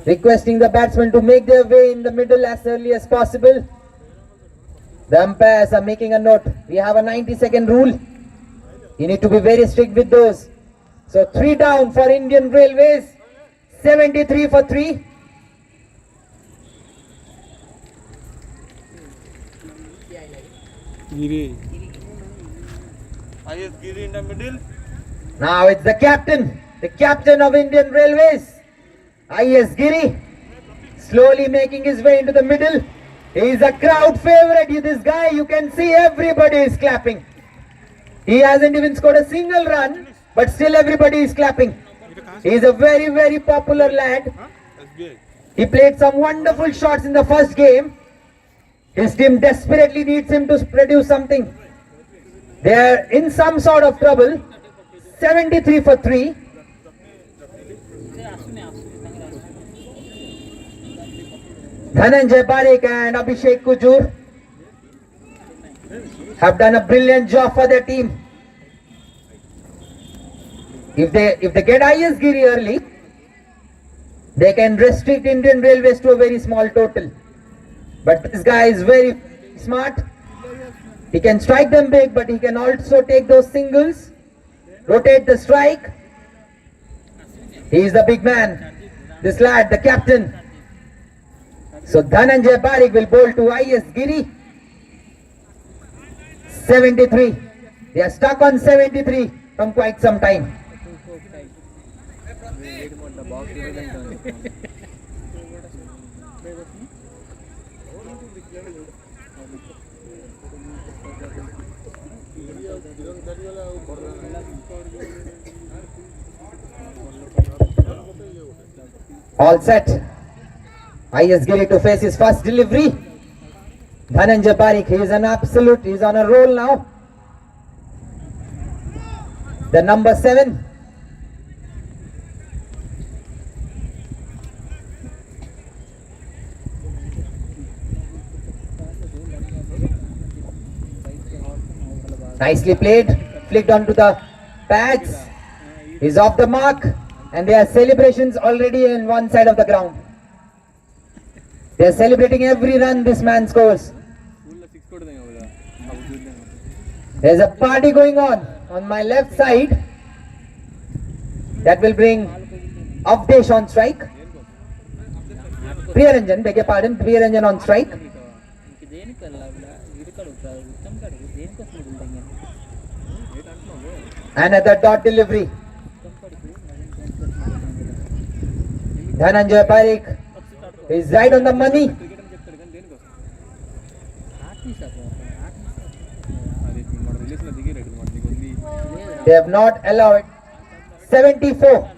Requesting the batsmen to make their way in the middle as early as possible. The umpires are making a note. We have a 90-second rule. You need to be very strict with those. So 3 down for Indian Railways. 73 for 3. Giri IS Giri in the middle. Now it's the captain of Indian Railways, IS Giri, slowly making his way into the middle. He is a crowd favorite. This guy, you can see everybody is clapping. He hasn't even scored a single run, but still everybody is clapping. He is a very, very popular lad. SBI. He played some wonderful shots in the first game. His team desperately needs him to produce something. They are in some sort of trouble. 73 for 3. Dhananjay Parikh and Abhishek Kujur have done a brilliant job for their team. If they get IS Giri early, they can restrict Indian Railways to a very small total. But this guy is very smart. He can strike them big, but he can also take those singles, rotate the strike. He is the big man. This lad, the captain. So Dhananjay Parikh will bowl to IS Giri. 73. They are stuck on 73 from quite some time. All set. IS Giri to face his first delivery. Dhananjay Parikh, he is on a roll now. The number 7. Nicely played, flicked onto the pads. He's off the mark, and there are celebrations already in one side of the ground. They are celebrating every run this man scores. There's a party going on my left side. That will bring Avdesh on strike. Priyaranjan, beg your pardon, Priyaranjan on strike. Another dot delivery. Dhananjay Parikh is right on the money. They have not allowed 74.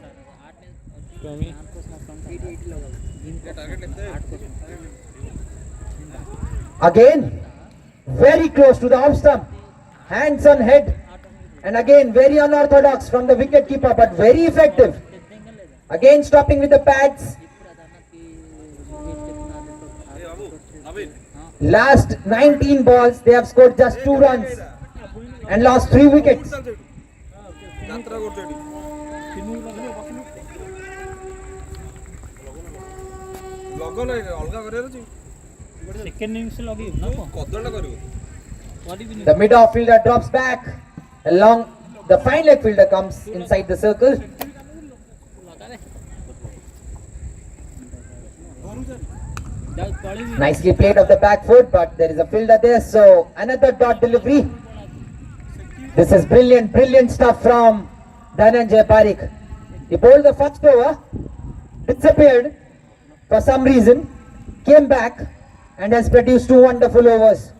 Again, very close to the off stump. Hands on head. And again, very unorthodox from the wicket keeper, but very effective. Again, stopping with the pads. Last 19 balls, they have scored just 2 runs and lost 3 wickets. The mid off fielder drops back along. The fine leg fielder comes inside the circle. Nicely played off the back foot, but there is a fielder there, so another dot delivery. This is brilliant stuff from Dhananjay Parikh. He bowled the first over, disappeared for some reason, came back and has produced 2 wonderful overs.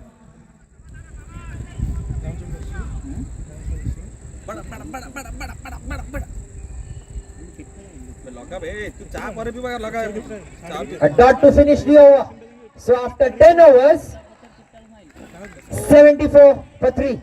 A dot to finish the over. So after 10 overs, 74 for 3.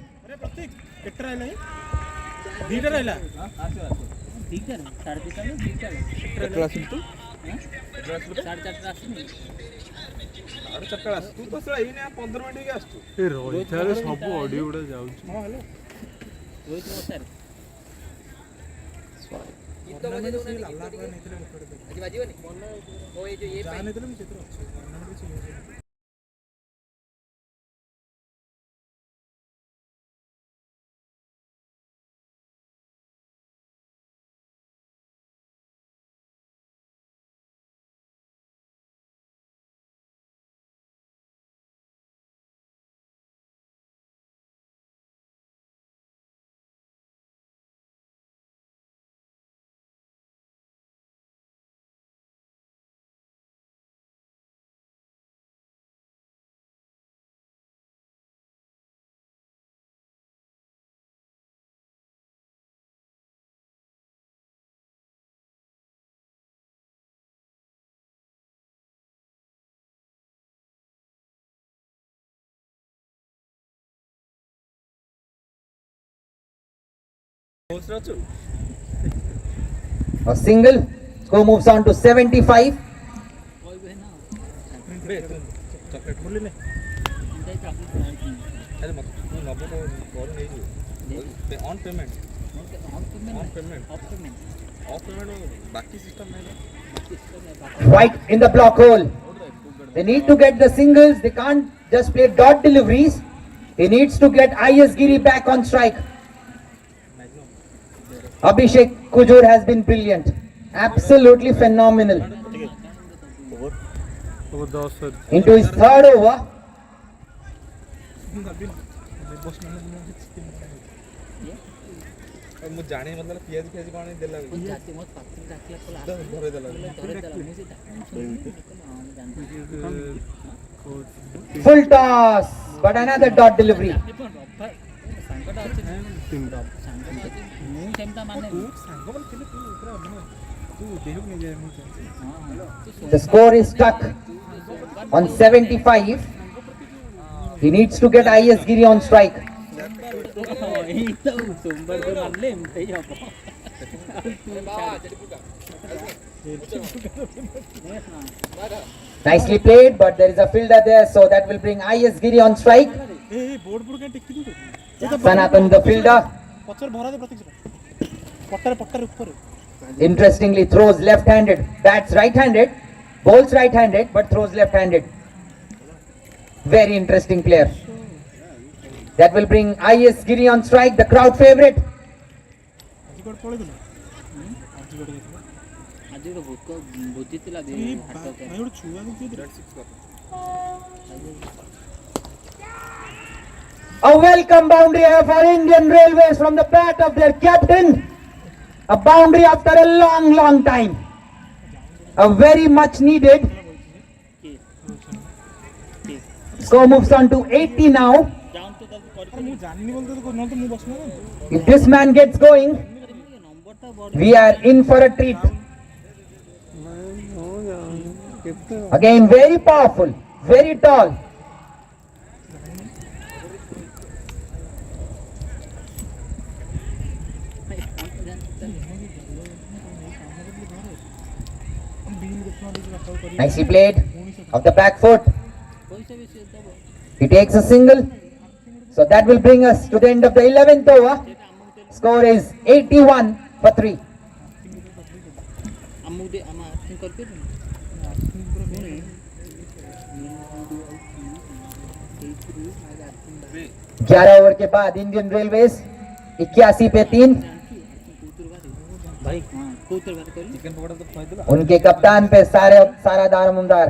A single. Score moves on to 75. Right in the block hole. They need to get the singles. They can't just play dot deliveries. He needs to get IS Giri back on strike. Abhishek Kujur has been brilliant. Absolutely phenomenal. Into his third over. Full toss, but another dot delivery. The score is stuck on 75. He needs to get IS Giri on strike. Nicely played, but there is a fielder there, so that will bring IS Giri on strike. Sanatan the fielder. Interestingly throws left-handed, bats right-handed, bowls right-handed, but throws left-handed. Very interesting player. That will bring IS Giri on strike, the crowd favourite. A welcome boundary for Indian Railways from the bat of their captain. A boundary after a long time. A very much needed. Score moves on to 80 now. If this man gets going, we are in for a treat. Again, very powerful, very tall. Nicely played off the back foot. He takes a single. So that will bring us to the end of the 11th over. Score is 81 for 3. 11 over के बाद Indian railways 81 पे 3. उनके कप्तान पे सारा दारमुंदार.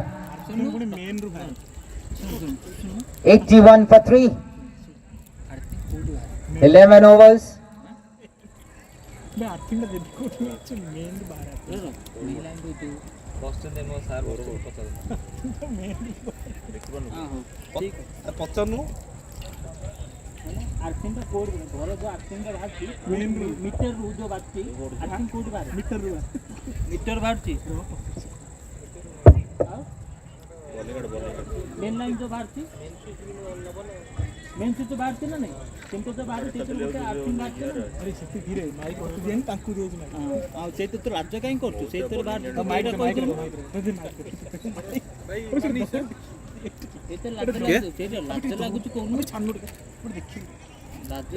81 for 3. 11 overs. Main से तो बाहर थी ना नहीं किंतु तो बाहर से तो लोटे आर्थिंग बात ना अरे सेती धीरे माइक ऑफ देन तांकु देज ना हां से तो राज्य काई करछु से तो बाहर तो माइक कोइ भाई ये तो राज्य लागु से राज्य लागु छु कोन छानु देखि राज्य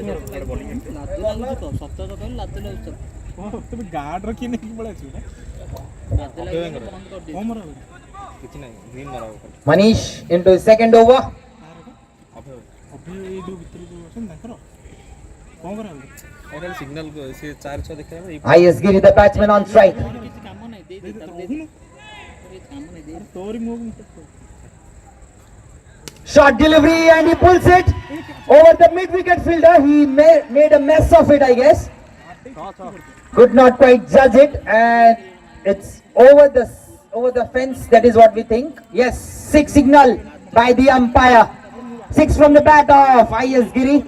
लागु तो सत्ता तो कहल राज्य लागु हां तुम गार्ड रखी नहीं पड़ा छु ना राज्य लागु बंद कर दे हमर किछ नहीं green माराओ Manish into his second over. IS Giri the batsman on strike. Short delivery and he pulls it over the mid-wicket fielder. He made a mess of it, I guess. Could not quite judge it, and it's over the fence. That is what we think. Yes, 6 signal by the umpire. 6 from the bat of IS Giri.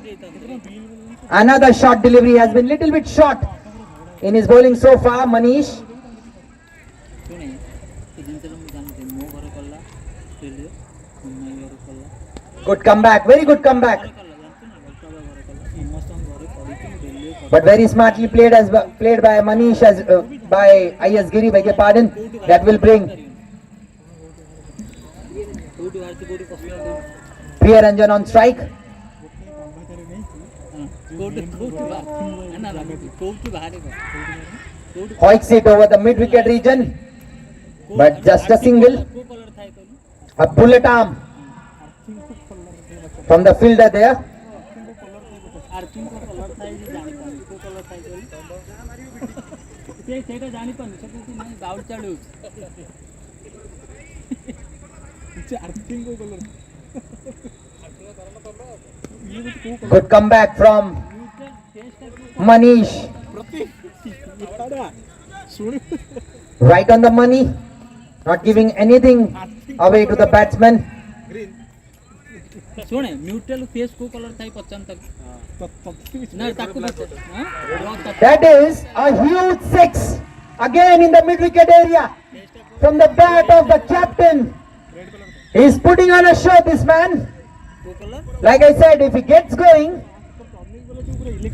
Another short delivery has been little bit short in his bowling so far, Manish. Good comeback, very good comeback. But very smartly played by Manish by IS Giri, beg your pardon. That will bring Priya Ranjan on strike. Hoiks it over the mid wicket region, but just a single. A bullet arm from the fielder there. Good comeback from Manish. Right on the money, not giving anything away to the batsman. ଶୁଣେ neutral face କୋ colour ଥାଏ ପଚାନ ତାକୁ ନା ତାକୁ That is a huge six again in the mid wicket area from the bat of the captain. He is putting on a show, this man. Like I said, if he gets going,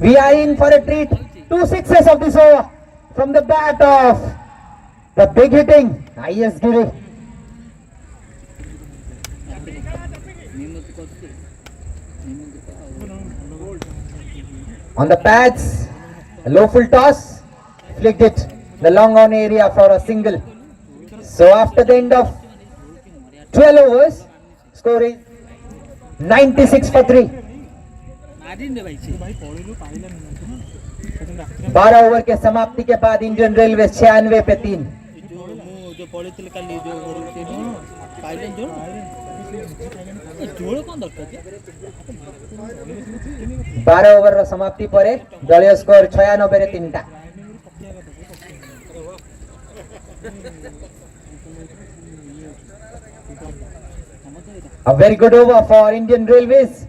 we are in for a treat. 2 sixes of this over from the bat of the big hitting IS Giri. On the pads, a low full toss, flicked it the long on area for a single. So after the end of 12 overs, score is 96 for 3. 12 over के समाप्ति के बाद Indian railway 96 पे 3. जो पड़े थे कल जो पाइलन जो जोड़ कौन दरकार 12 ओवर समाप्ति परे दलीय स्कोर 96 रे 3 टा. A very good over for Indian Railways.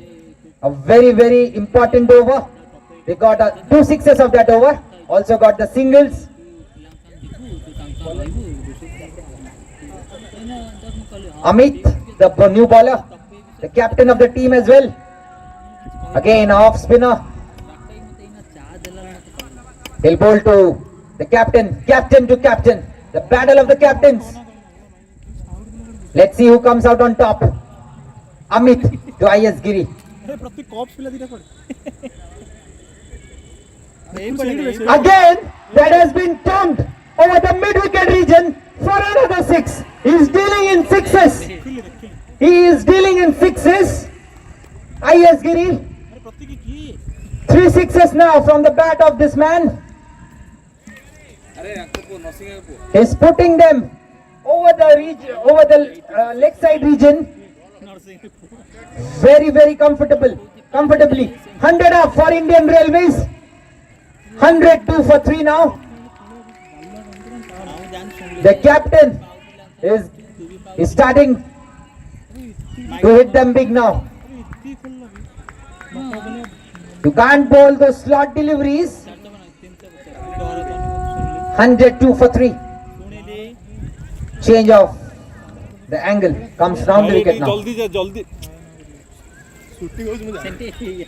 A very important over. They got 2 sixes of that over. Also got the singles. Amit, the new bowler, the captain of the team as well. Again, off spinner. He'll bowl to the captain to captain. The battle of the captains. Let's see who comes out on top. Amit to IS Giri. Again, that has been turned over the mid-wicket region for another 6. He is dealing in sixes. IS Giri. 3 sixes now from the bat of this man. He's putting them over the region, over the leg side region. Very comfortably. 100 up for Indian Railways. 102 for 3 now. The captain is starting to hit them big now. You can't bowl those slot deliveries. 102 for 3. Change of the angle comes round the wicket now.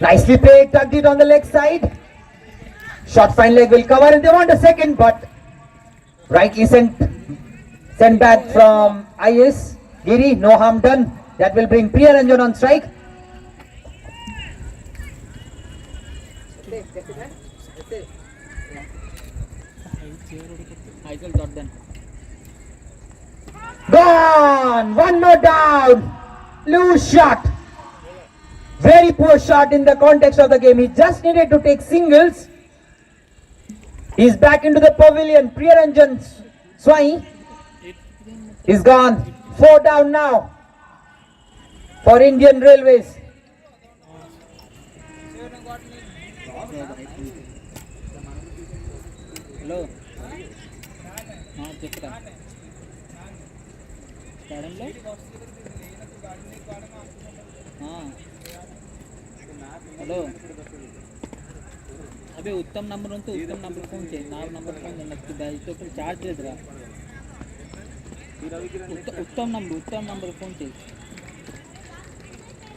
Nicely played, tucked it on the leg side. Short fine leg will cover and they want a second, but rightly sent back from IS Giri. No harm done. That will bring Priya Ranjan on strike. Gone! One more down. Loose shot. Very poor shot in the context of the game. He just needed to take singles. He's back into the pavilion. Priya Ranjan Swai is gone. 4 down now for Indian Railways. Hello हाँ check कर हाँ hello अबे उत्तम number तो उत्तम number कौन चाहिए नाव number कौन नक्की भाई तो फिर चार्ज दे रहा उत्तम नंबर कौन चाहिए.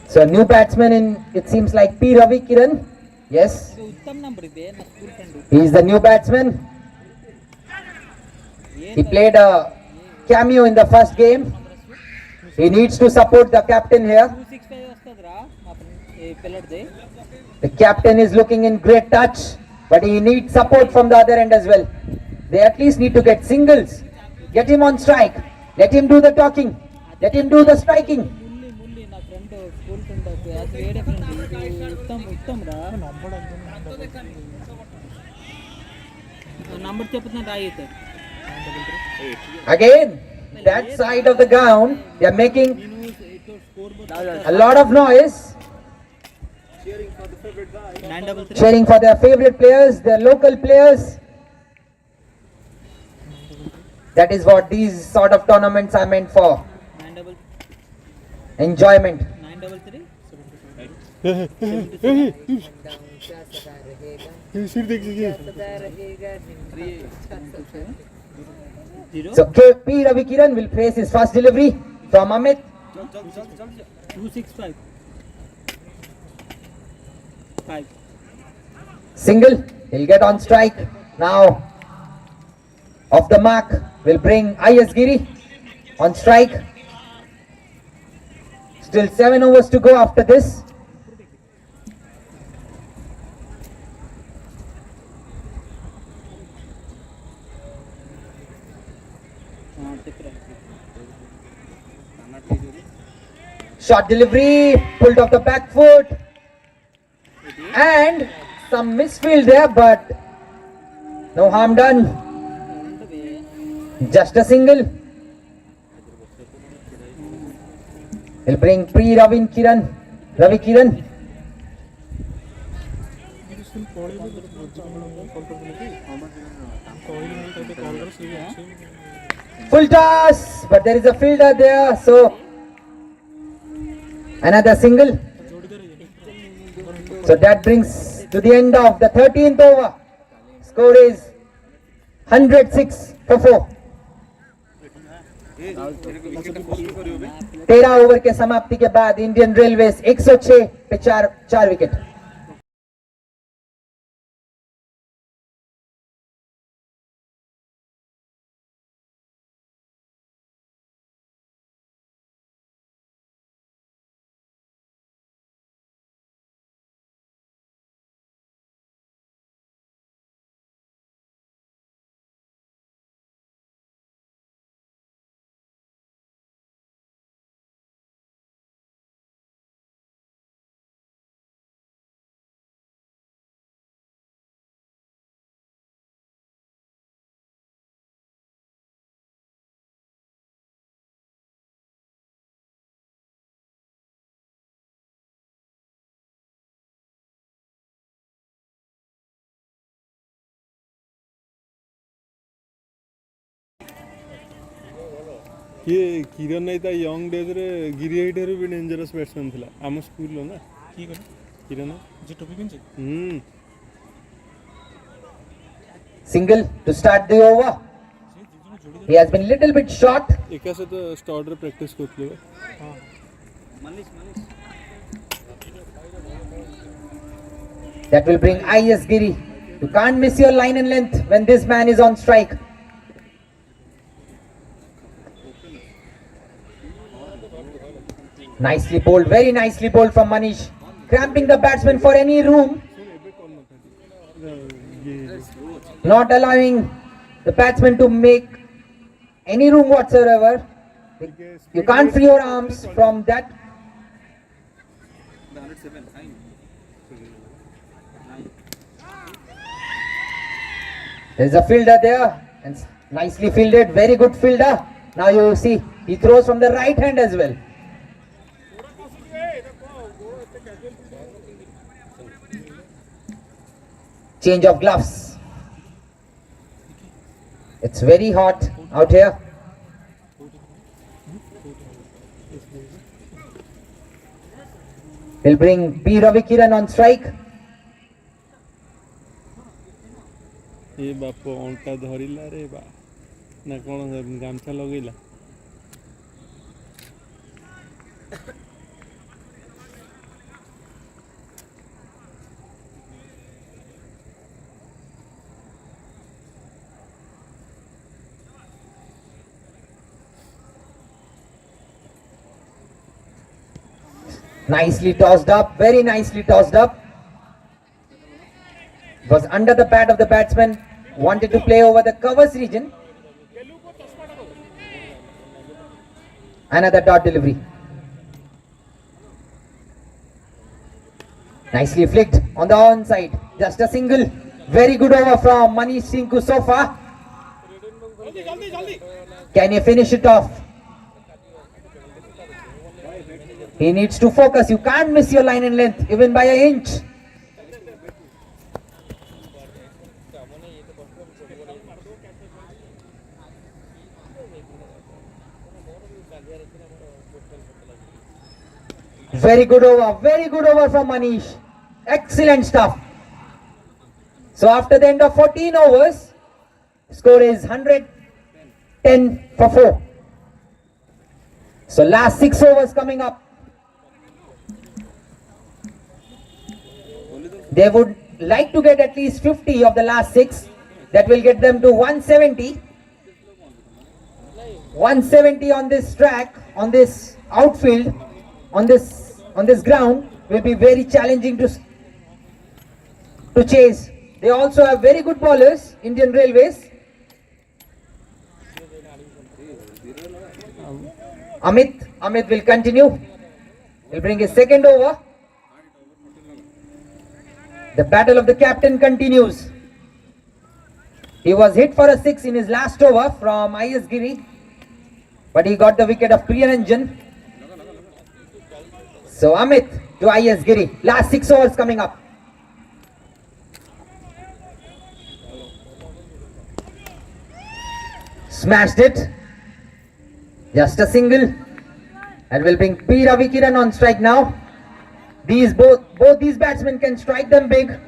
So new batsman in, it seems like P. Ravi Kiran Yes, उत्तम नंबर पे ना school friend he is the new batsman. He played a cameo in the first game. He needs to support the captain here. 265 వస్తదిరా आपण ए पेलट दे The captain is looking in great touch, but he needs support from the other end as well. They at least need to get singles. Get him on strike. Let him do the talking. Let him do the striking. Murali Murali ना friend school friend आज వేరే friend ఇది उत्तम उत्तम రా number చెప్తున్నా రాయితే Again, that side of the ground, they are making a lot of noise, cheering for their favorite players, their local players. That is what these sort of tournaments are meant for. Enjoyment. 933 seat देखिए So P. Ravikiran will face his first delivery from Amit. 265 5 Single. He'll get on strike. Now, off the mark, will bring IS Giri on strike. Still 7 overs to go after this. Short delivery, pulled off the back foot, and some misfield there, but no harm done. Just a single. He'll bring Ravi Kiran. Full toss, but there is a fielder there, so another single. So that brings to the end of the 13th over. Score is 106 for 4. 13 over के समाप्ति के बाद Indian railways 106 पे 4 wicket. ये किरण नहीं था young days रे गिरी ठाରୁ भी डेंजरस बैट्समैन थिला आम स्कूल लो ना की कले किरण जे टोपी पिनचे Single to start the over. He has been little bit short. एका से तो स्टार्ट रे practice करथले That will bring IS Giri. You can't miss your line and length when this man is on strike. Nicely bowled, very nicely bowled from Manish. Cramping the batsman for any room. Not allowing the batsman to make any room whatsoever. You can't free your arms from that. There's a fielder there and nicely fielded, very good fielder. Now you see he throws from the right hand as well. Change of gloves. It's very hot out here. He'll bring P. Ravikiran on strike. ये बाप अंटा धरिला रे बा ना कौन गामछा लगेला Nicely tossed up, very nicely tossed up. It was under the bat of the batsman, wanted to play over the covers region. Another dot delivery. Nicely flicked on the onside, just a single. Very good over from Manish Singh so far. Can he finish it off? He needs to focus. You can't miss your line and length even by an inch. Very good over from Manish. Excellent stuff. So after the end of 14 overs, score is 110 for 4. So last 6 overs coming up. They would like to get at least 50 of the last 6. That will get them to 170. 170 on this track, on this outfield, on this ground will be very challenging to chase. They also have very good bowlers, Indian Railways. Amit will continue. He'll bring his second over. The battle of the captain continues. He was hit for a 6 in his last over from IS Giri, but he got the wicket of Priyaranjan. So Amit to IS Giri. Last 6 overs coming up. Smashed it. Just a single. And will bring P. Ravikiran on strike now. Both these batsmen can strike them big.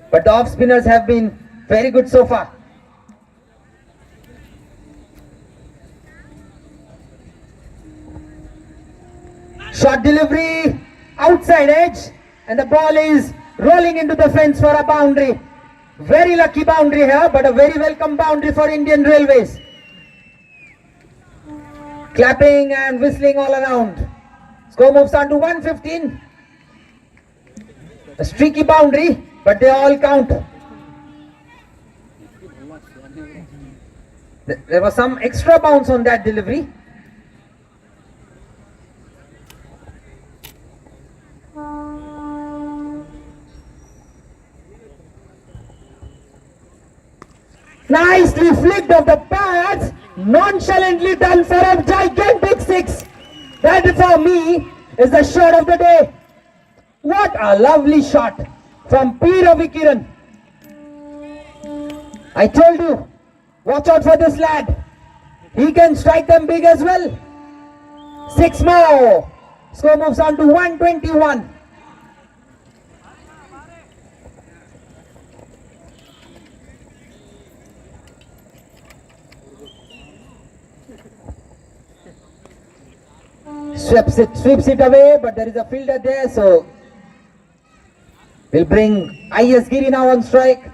But the off spinners have been very good so far. Short delivery, outside edge, and the ball is rolling into the fence for a boundary. Very lucky boundary here, but a very welcome boundary for Indian Railways. Clapping and whistling all around. Score moves on to 115. A streaky boundary, but they all count. There was some extra bounce on that delivery. Nicely flicked off the pads, nonchalantly done for a gigantic 6. That for me is the shot of the day. What a lovely shot from P. Ravikiran. I told you, watch out for this lad. He can strike them big as well. 6 more. Score moves on to 121. Sweeps it away, but there is a fielder there, so we'll bring IS Giri now on strike.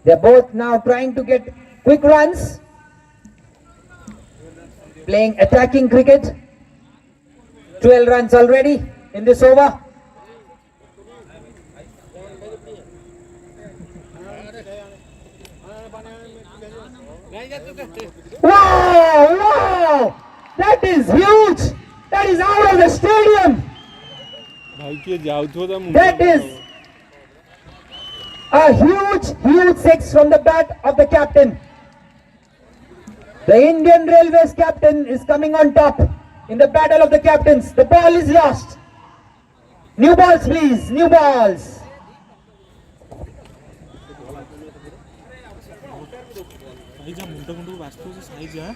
They're both now trying to get quick runs, playing attacking cricket. 12 runs already in this over. Wow! That is huge! That is out of the stadium! That is a huge 6 from the bat of the captain. The Indian Railways captain is coming on top in the battle of the captains. The ball is lost. New balls, please. New balls.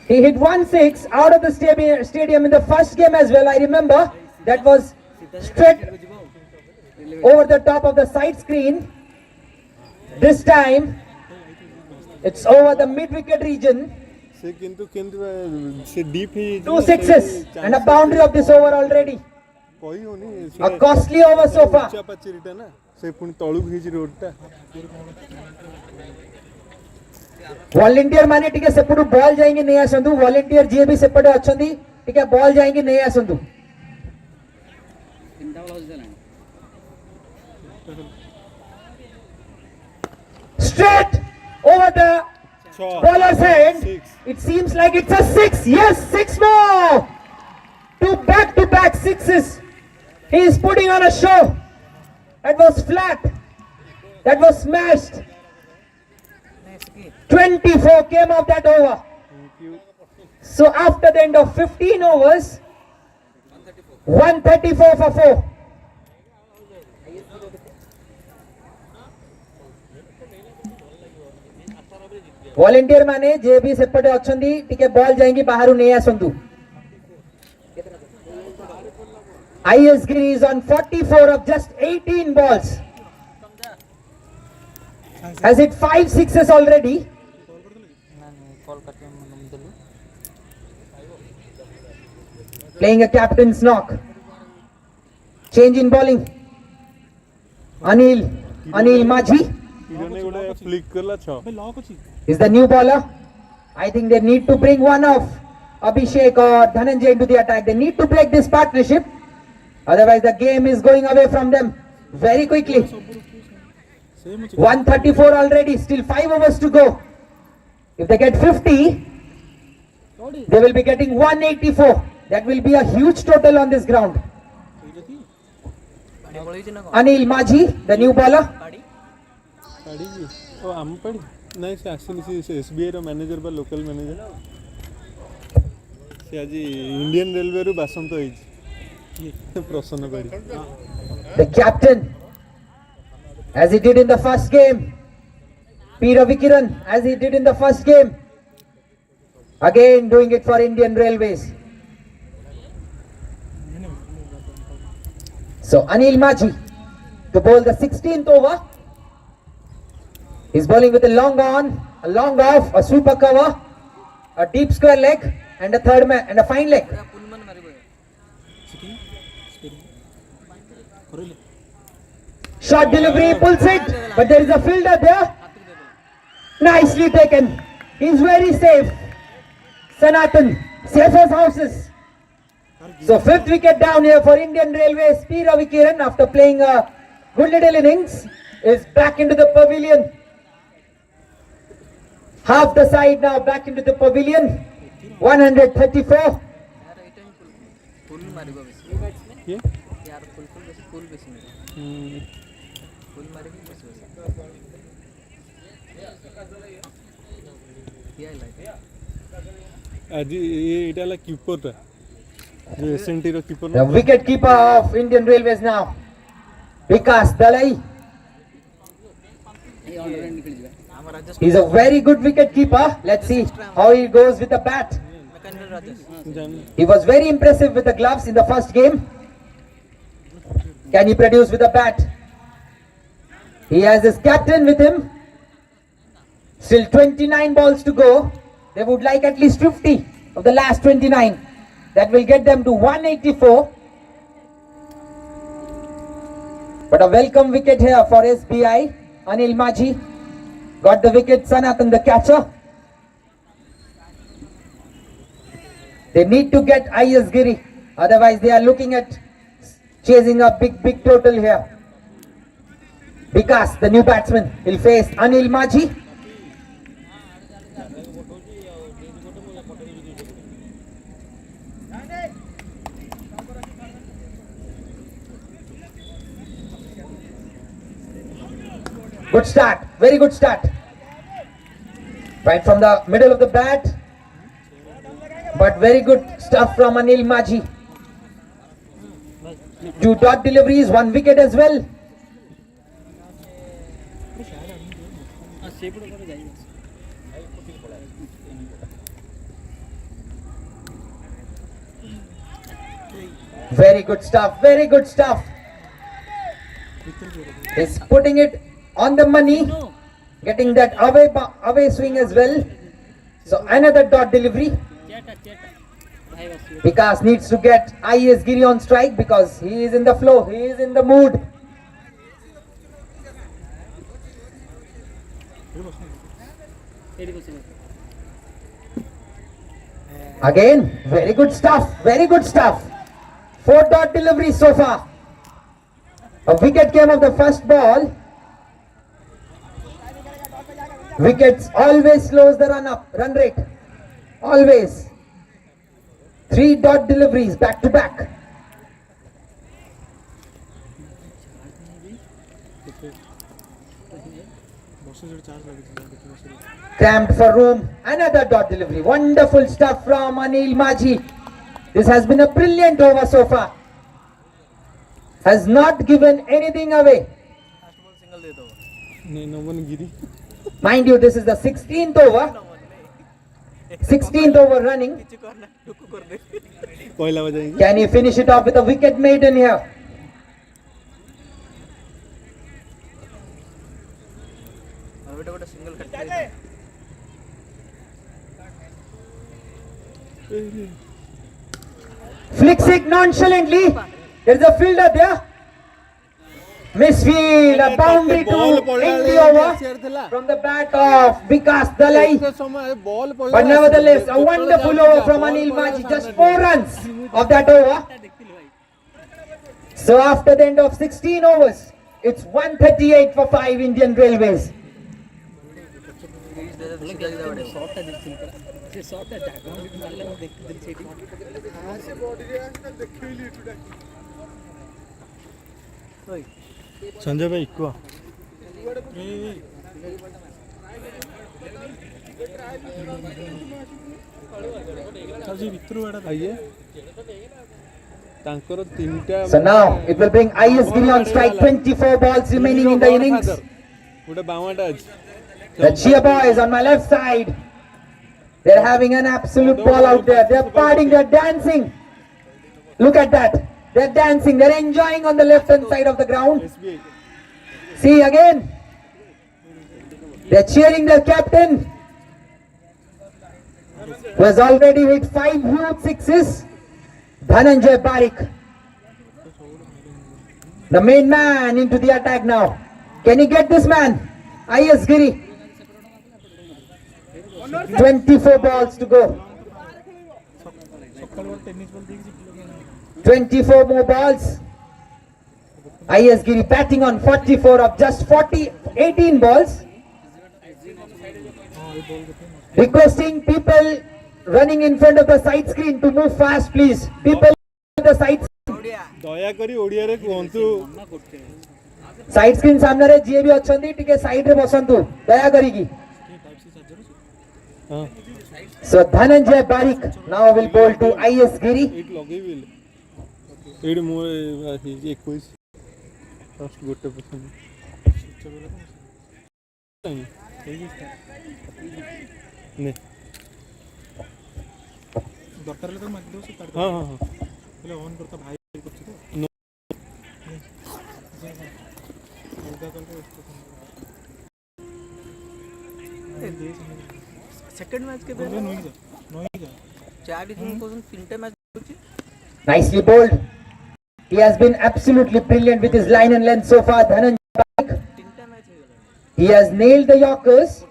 He hit 1-6 out of the stadium in the first game as well. I remember that was straight over the top of the side screen. This time it's over the mid-wicket region. 2 sixes and a boundary of this over already. A costly over so far. Volunteer माने टिके सेपटू ball जाएंगे नहीं आसंतु volunteer जे भी सेपटे अछंती टिके ball जाएंगे नहीं आसंतु straight over the bowler's head. Six. It seems like it's a 6. Yes, 6 more. Two back-to-back sixes. He is putting on a show. That was flat. That was smashed. 24 came off that over. So after the end of 15 overs, 134 for 4. Volunteer माने जे भी सेपटे अछंदी टिके ball जाएंगी Bahru नहीं आसंतु IS Giri is on 44 of just 18 balls. Has hit 5 sixes already. Playing a captain's knock. Change in bowling. Anil Majhi is the new bowler. I think they need to bring one of Abhishek or Dhananjay into the attack. They need to break this partnership. Otherwise the game is going away from them very quickly. 134 already, still 5 overs to go. If they get 50, they will be getting 184. That will be a huge total on this ground. Anil Majhi, the new bowler. नहीं से आसनी से SBI रो manager बा local manager से आज Indian railway रो बासंत होई प्रसन्न पड़ी The captain, as he did in the first game, P. Ravikiran, as he did in the first game, again doing it for Indian Railways. So Anil Majhi to bowl the 16th over. He's bowling with a long on, a long off, a sweeper cover, a deep square leg, and a third man and a fine leg. Short delivery, pulls it, but there is a fielder there. Nicely taken. He's very safe. Sanatan, safe as houses. So 5th wicket down here for Indian Railways. P. Ravikiran, after playing a good little innings, is back into the pavilion. Half the side now back into the pavilion. 134. आज ये Itala keeper था जो एसएनटी रो keeper The wicket keeper of Indian Railways now, Vikas Dalai. He's a very good wicket keeper. Let's see how he goes with the bat. He was very impressive with the gloves in the first game. Can he produce with the bat? He has his captain with him. Still 29 balls to go. They would like at least 50 of the last 29. That will get them to 184. But a welcome wicket here for SBI. Anil Majhi got the wicket. Sanatan the catcher. They need to get IS Giri. Otherwise they are looking at chasing a big total here. Vikas, the new batsman, will face Anil Majhi. Good start, very good start. Right from the middle of the bat. But very good stuff from Anil Majhi. 2 dot deliveries, 1 wicket as well. Very good stuff, very good stuff. He's putting it on the money, getting that away swing as well. So another dot delivery. Vikas needs to get IS Giri on strike because he is in the flow, he is in the mood. Again, very good stuff, very good stuff. 4 dot delivery so far. A wicket came off the first ball. Wickets always slows the run rate. Always. 3 dot deliveries back to back. Cramped for room. Another dot delivery. Wonderful stuff from Anil Maji. This has been a brilliant over so far. Has not given anything away. Mind you, this is the 16th over. 16th over running. Can he finish it off with a wicket maiden here? Flicks it nonchalantly. There is a fielder there. Misfield, a boundary to end the over from the bat of Vikas Dalai. But nevertheless, a wonderful over from Anil Maji. Just 4 runs of that over. So after the end of 16 overs, it's 138 for 5 Indian Railways. Sanjay भाई को So now it will bring IS Giri on strike. 24 balls remaining in the innings. The cheer boys on my left side, they're having an absolute ball out there. They're partying, they're dancing. Look at that. They're dancing, they're enjoying on the left hand side of the ground. SBI. See again. They're cheering their captain, who has already hit 5 huge sixes. Dhananjay Barik, the main man, into the attack now. Can he get this man? IS Giri. 24 balls to go. 24 more balls. IS Giri batting on 44 of just 18 balls. Requesting people running in front of the side screen to move fast, please. People on the side side screen सामने रे जी भी अच्छी टिके side रे बसंतु दया करिकी. So Dhananjay Barik now will bowl to IS Giri. Second match के Nicely bowled. He has been absolutely brilliant with his line and length so far. Dhananjay Barik. He has nailed the Yorkers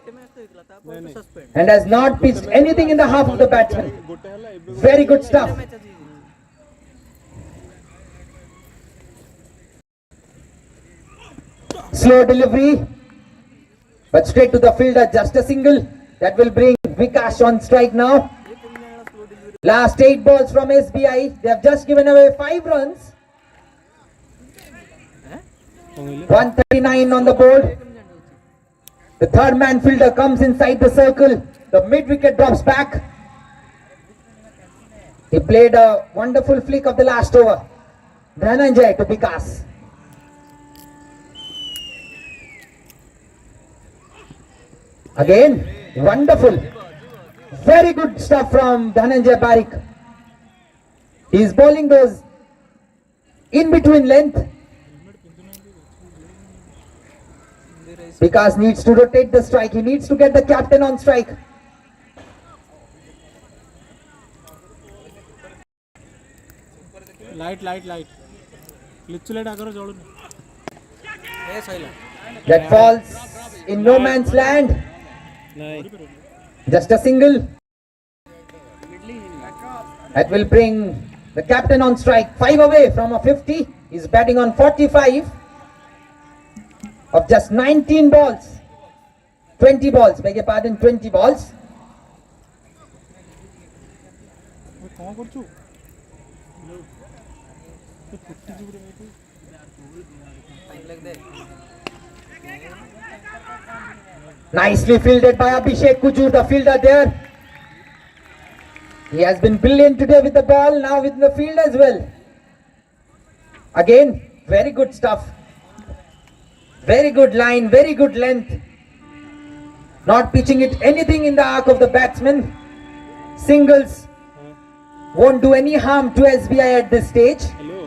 and has not pitched anything in the half of the batsman. Very good stuff. Slow delivery, but straight to the fielder. Just a single that will bring Vikas on strike now. Last 8 balls from SBI. They have just given away 5 runs. 139 on the board. The third man fielder comes inside the circle. The mid wicket drops back. He played a wonderful flick of the last over. Dhananjay to Vikas. Again, wonderful. Very good stuff from Dhananjay Barik. He is bowling those in between length. Vikas needs to rotate the strike. He needs to get the captain on strike. Light light light litchi light Agar जोड़ That falls in no man's land. Just a single. That will bring the captain on strike. 5 away from a 50. He's batting on 45 of just 19 balls. 20 balls, beg your pardon, 20 balls. କ'ଣ କରୁଛୁ? Nicely fielded by Abhishek Kujur, the fielder there. He has been brilliant today with the ball, now with the field as well. Again, very good stuff. Very good line, very good length. Not pitching it anything in the arc of the batsman. Singles won't do any harm to SBI at this stage. Hello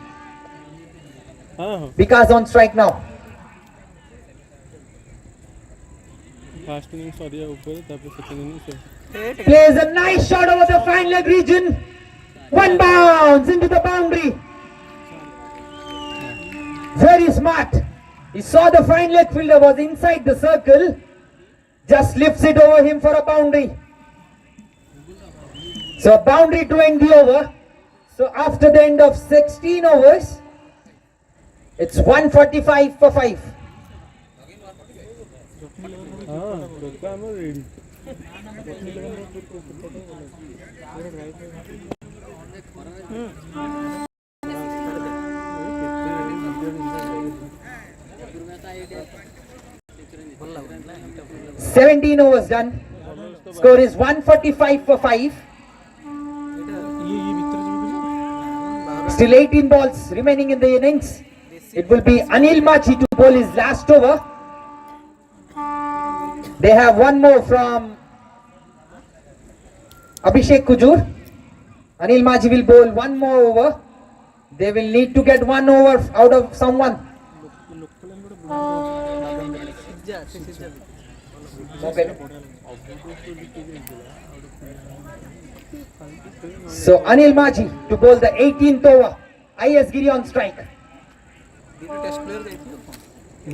ହଁ ହଁ Vikas on strike now. First inning ସରିବା ଉପରେ ତାପରେ second inning Plays a nice shot over the fine leg region. One bounce into the boundary. Very smart. He saw the fine leg fielder was inside the circle. Just lifts it over him for a boundary. So boundary to end the over. So after the end of 16 overs, it's 145 for 5. ହଁ ଲୋକ ଆମର ready ଭଲ 17 overs done. Score is 145 for 5. Still 18 balls remaining in the innings. It will be Anil Machi to bowl his last over. They have one more from Abhishek Kujur. Anil Machi will bowl one more over. They will need to get one over out of someone. Okay. So Anil Machi to bowl the 18th over. ES Giri on strike. Test player देखिए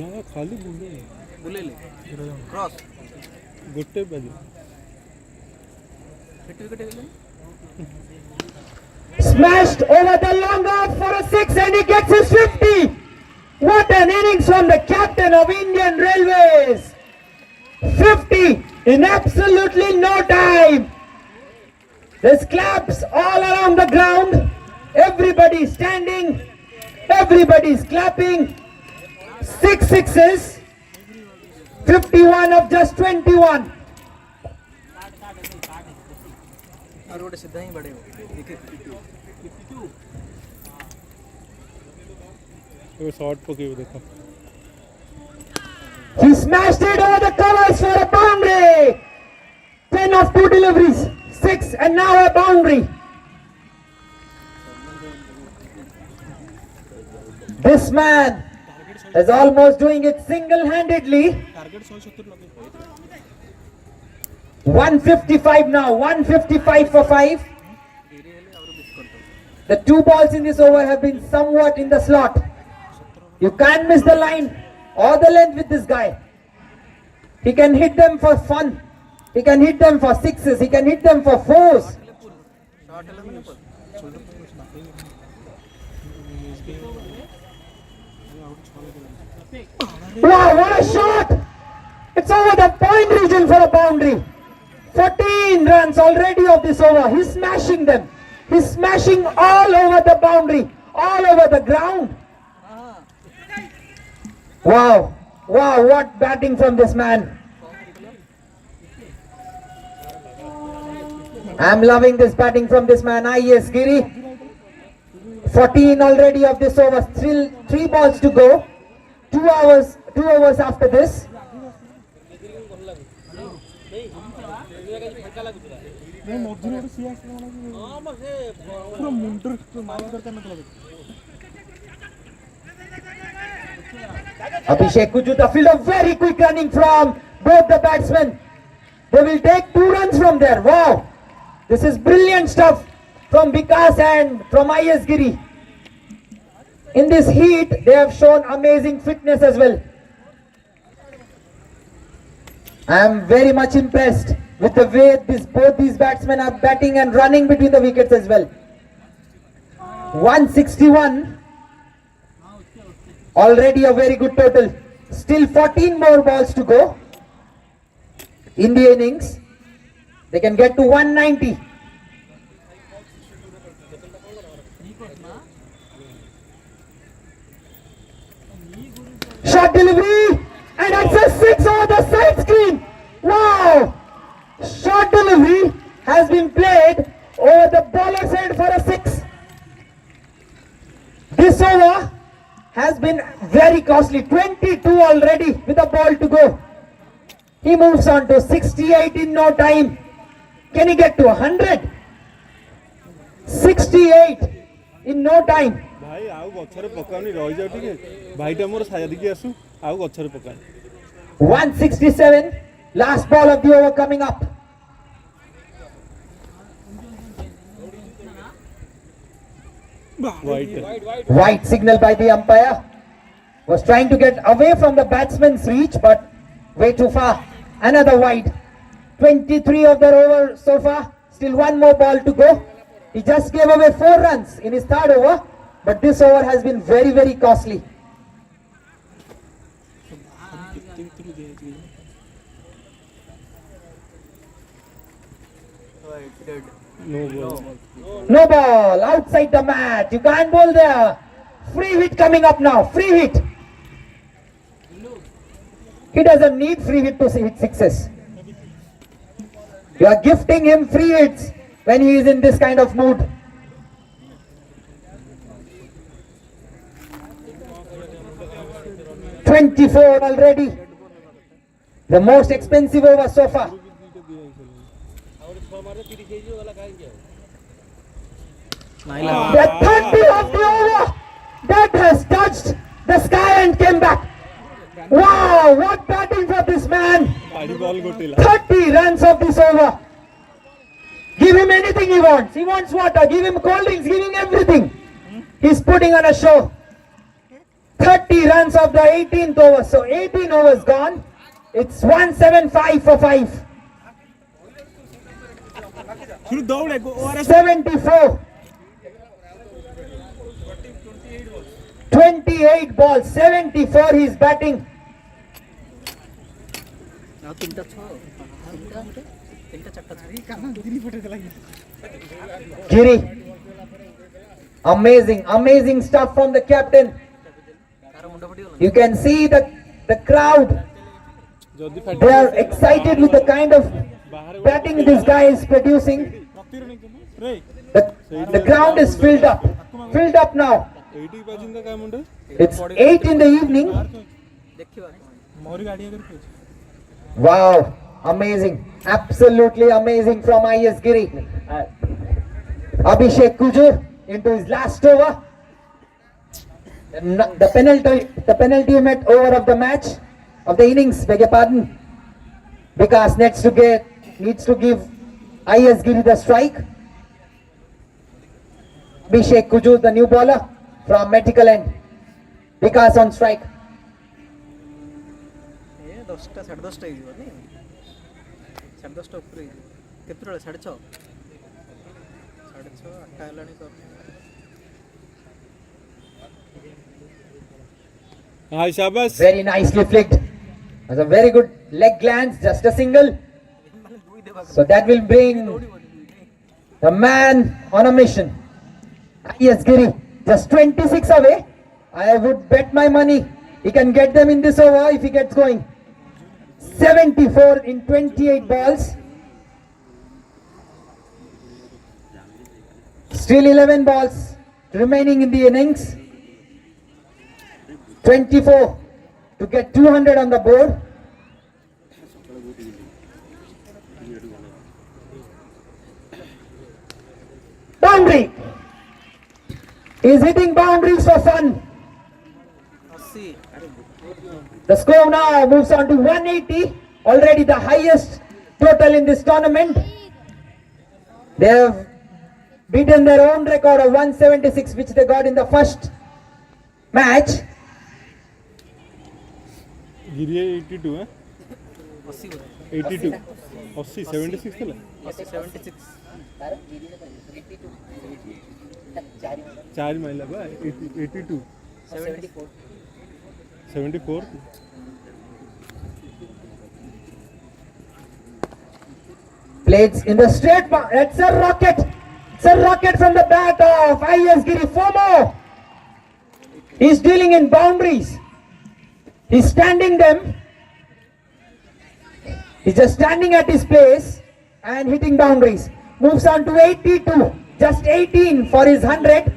ନା ଖାଲି बुलेले cross ଗୋଟେ ବାଜି फिट wicket गेले Smashed over the long off for a 6 and he gets his 50. What an innings from the captain of Indian Railways. 50 in absolutely no time. There's claps all around the ground. Everybody's standing. Everybody's clapping. 6 sixes. 51 of just 21. और वो सीधा ही बड़े हो ଏବେ short ପକେଇବ ଦେଖ He smashed it over the covers for a boundary. 10 of 2 deliveries. 6 and now a boundary. This man is almost doing it single-handedly. 155 now. 155 for 5. The 2 balls in this over have been somewhat in the slot. You can't miss the line or the length with this guy. He can hit them for fun. He can hit them for sixes. He can hit them for fours. Wow, what a shot! It's over the point region for a boundary. 14 runs already of this over. He's smashing them. He's smashing all over the boundary, all over the ground. Wow, wow, what batting from this man. I'm loving this batting from this man, ES Giri. 14 already of this over, still 3 balls to go. 2 overs after this. Abhishek Kujur, the fielder, very quick running from both the batsmen. They will take 2 runs from there. Wow, this is brilliant stuff from Vikas and from ES Giri. In this heat, they have shown amazing fitness as well. I am very much impressed with the way both these batsmen are batting and running between the wickets as well. 161. Already a very good total. Still 14 more balls to go. in the innings. They can get to 190. Shot delivery, and it's a 6 over the side screen. Wow! Shot delivery has been played over the bowler's head for a 6. This over has been very costly. 22 already with a ball to go. He moves on to 68 in no time. Can he get to 100? 68 in no time. भाई आउ गछरे पकानी रहि जाउ ठीक भाईटा मोर सायदिकी आसु आउ गछरे पकानी 167, last ball of the over coming up. White signal by the umpire. Was trying to get away from the batsman's reach, but way too far. Another wide. 23 of their over so far. Still one more ball to go. He just gave away 4 runs in his third over, but this over has been very, very costly. No ball, outside the mat. You can't bowl there. Free hit coming up now. Free hit. He doesn't need free hit to hit sixes. You are gifting him free hits when he is in this kind of mood. $24 already. The most expensive over so far. The 30 of the over that has touched the sky and came back. Wow, what batting for this man. 30 runs of this over. Give him anything he wants. He wants water, give him cold drinks, give him everything. He's putting on a show. 30 runs of the 18th over. So 18 overs gone. It's 175 for 5. 74. 28 balls, 74 he's batting. Giri. Amazing stuff from the captain. You can see the crowd. They are excited with the kind of batting this guy is producing. The ground is filled up now. It's 8 in the evening. Wow, amazing, absolutely amazing from ES Giri. Abhishek Kujur into his last over. The penultimate over of the match, of the innings, beg your pardon. Because needs to give ES Giri the strike. Abhishek Kujur, the new bowler from medical end. Vikas on strike. 10ଟା 10:30 ହେଇଯିବ ନି 10:30 ଉପରେ କେତେବେଳେ 6:30 8ଟା ହେଲାଣି ତ Hi, Shabash. Very nicely flicked. That's a very good leg glance, just a single. So that will bring the man on a mission. ES Giri, just 26 away. I would bet my money he can get them in this over if he gets going. 74 in 28 balls. Still 11 balls remaining in the innings. 24 to get 200 on the board. Boundary. He's hitting boundaries for fun. The score now moves on to 180, already the highest total in this tournament. They have beaten their own record of 176, which they got in the first match. Giri 82, eh? 82. 80, 76 thila? 76 4 maila ba 82 74 74 Plays in the straight. It's a rocket. It's a rocket from the bat of IS Giri. 4 more. He's dealing in boundaries. He's standing them. He's just standing at his place and hitting boundaries. Moves on to 82. Just 18 for his 100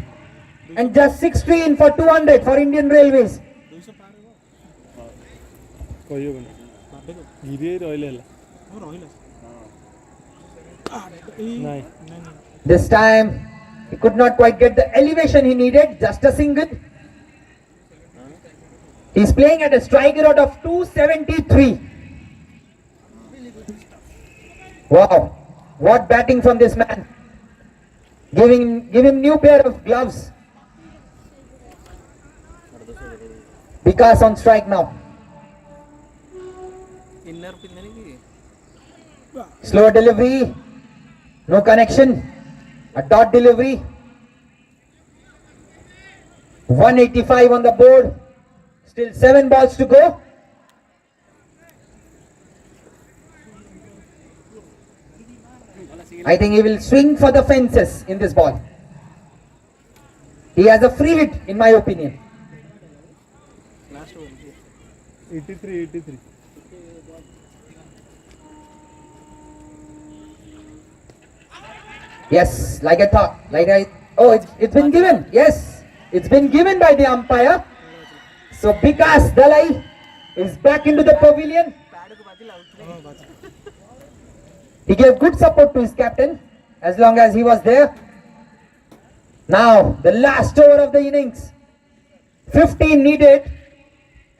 and just 16 for 200 for Indian Railways. This time he could not quite get the elevation he needed. Just a single. He's playing at a strike rate of 273. Wow, what batting from this man. Give him new pair of gloves. Vikas on strike now. Slow delivery. No connection. A dot delivery. 185 on the board. Still 7 balls to go. I think he will swing for the fences in this ball. He has a free hit in my opinion. 83. Yes, like I thought. It's been given. Yes, it's been given by the umpire. So Vikas Dalai is back into the pavilion. He gave good support to his captain as long as he was there. Now the last over of the innings. 15 needed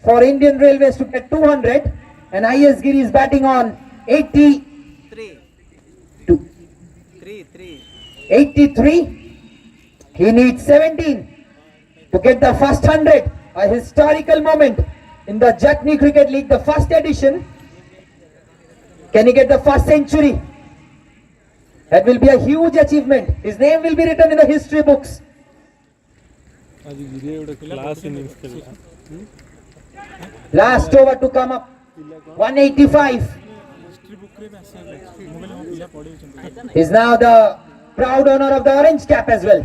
for Indian Railways to get 200 and IS Giri is batting on 83. 83. He needs 17 to get the first 100. A historical moment in the Jatni Cricket League, the first edition. Can he get the first century? That will be a huge achievement. His name will be written in the history books. Last over to come up. 185. He's now the proud owner of the orange cap as well.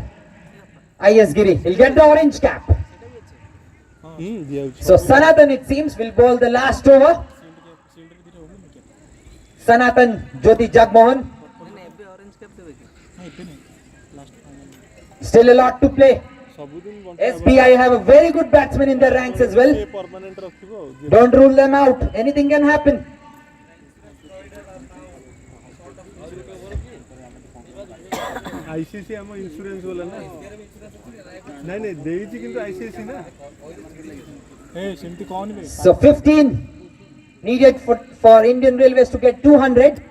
IS Giri. He'll get the orange cap. So Sanatan, it seems, will bowl the last over. Sanatan, Jyoti Jagmohan. Still a lot to play. SBI have a very good batsman in their ranks as well. Don't rule them out. Anything can happen. ICC ଆମ insurance वाला ନା ନାଇଁ ଦେଇଛି କିନ୍ତୁ ICC ନା ସେମିତି କौन ବେ So 15 needed for Indian Railways to get 200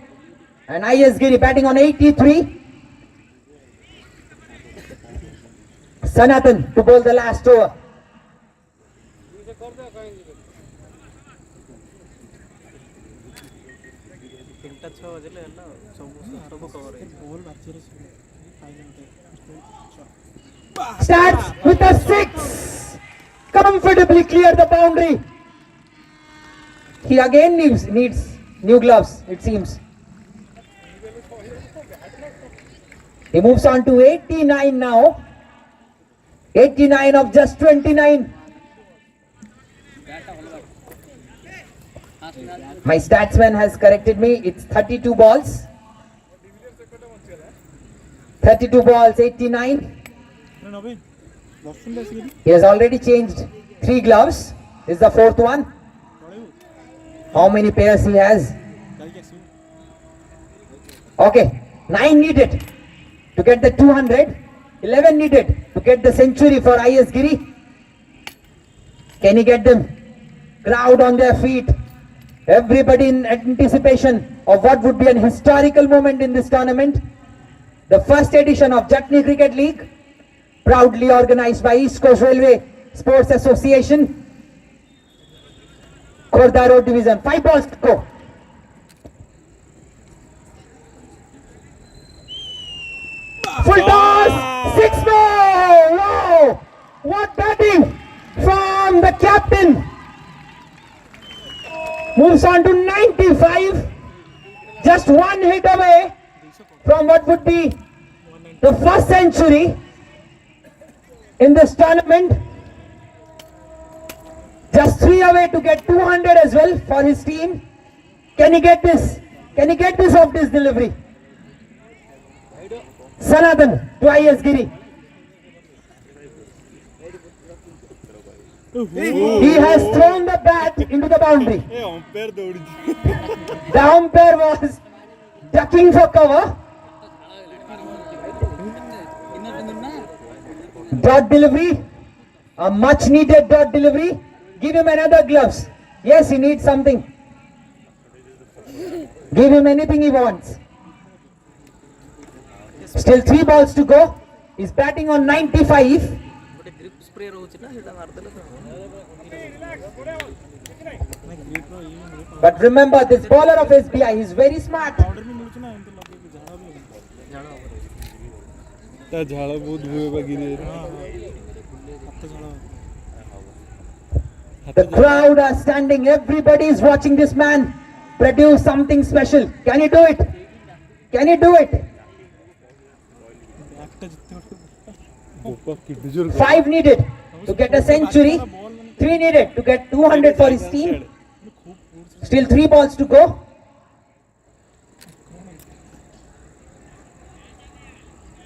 and IS Giri batting on 83. Sanatan to bowl the last over. Starts with a 6. Comfortably clear the boundary. He again needs new gloves, it seems. He moves on to 89 now. 89 of just 29. My statsman has corrected me. It's 32 balls. 32 balls, 89. He has already changed 3 gloves. This is the 4th one. How many pairs he has? Okay, 9 needed to get the 200. 11 needed to get the century for IS Giri. Can he get them? Crowd on their feet. Everybody in anticipation of what would be an historical moment in this tournament. The first edition of Jatni Cricket League, proudly organized by East Coast Railway Sports Association. Khordha Road Division. 5 balls to go. Full toss! 6 more! Wow! What batting from the captain! Moves on to 95. just one hit away from what would be the first century in this tournament. Just 3 away to get 200 as well for his team. Can he get this? Can he get this off this delivery? Sanatan to S Giri. He has thrown the bat into the boundary. The umpire was ducking for cover. Dot delivery, a much needed dot delivery. Give him another gloves. Yes, he needs something. Give him anything he wants. Still 3 balls to go. He's batting on 95. But remember, this bowler of SBI, he's very smart. The crowd are standing. Everybody is watching this man produce something special. Can he do it? Can he do it? 5 needed to get a century. 3 needed to get 200 for his team. Still 3 balls to go.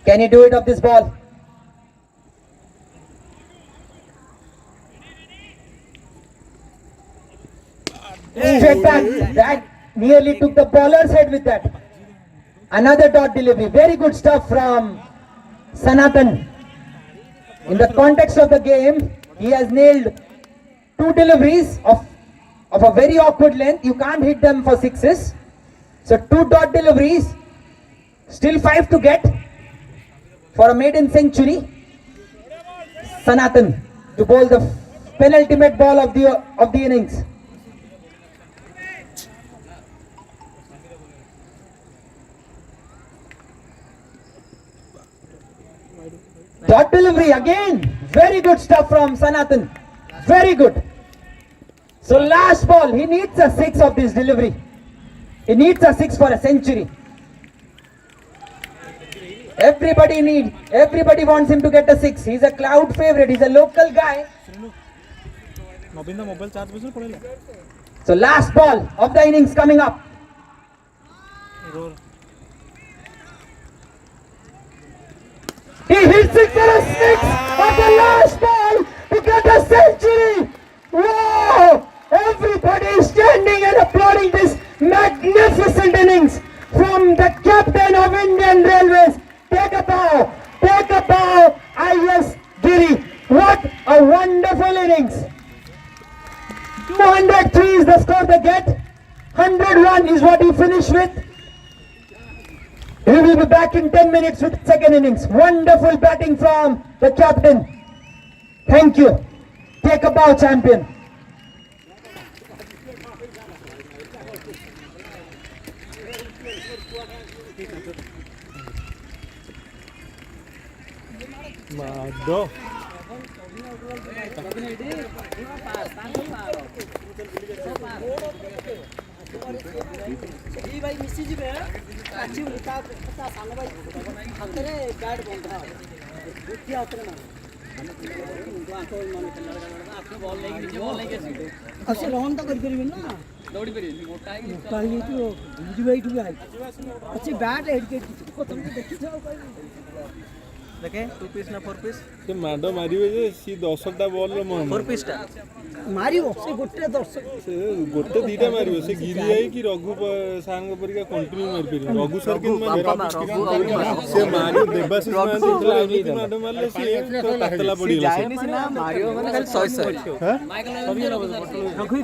Can he do it off this ball? Straight back. That nearly took the bowler's head with that. Another dot delivery. Very good stuff from Sanatan. In the context of the game, he has nailed 2 deliveries of a very awkward length. You can't hit them for 6s. So 2 dot deliveries. Still 5 to get for a maiden century. Sanatan to bowl the penultimate ball of the innings. Dot delivery again. Very good stuff from Sanatan. Very good. So last ball, he needs a 6 of this delivery. He needs a 6 for a century. Everybody wants him to get a 6. He's a cloud favorite. He's a local guy. So last ball of the innings coming up. He hits it for a 6 at the last ball to get a century. Wow! Everybody is standing and applauding this magnificent innings from the captain of Indian Railways. Take a bow, S Giri. What a wonderful innings. 203 is the score they get. 101 is what he finished with. He will be back in 10 minutes with second innings. Wonderful batting from the captain. Thank you. Take a bow, champion. भाई मिसी जी में अच्छी उनका सामने भाई अंतरे bat बंधा बुद्धि आतरे ना आपको बॉल लेके अच्छे रोहन तो कर ना दौड़ी पे मोटा ही तो जी भाई टू है अच्छी बैट हेड के को तुम देखि जाओ देखे 2 पीस ना 4 पीस से माडो मारिवे जे सी 10टा बॉल रे 4 पीस टा मारियो से गोटे 10 से गोटे दीटा मारियो से गिरी आई कि रघु सांग परिका कंटिन्यू मार पेरी रघु सर के से मारियो देबासी मान दिखला माडो मारले से तो ततला पड़ीला जायनी सिना मारियो माने खाली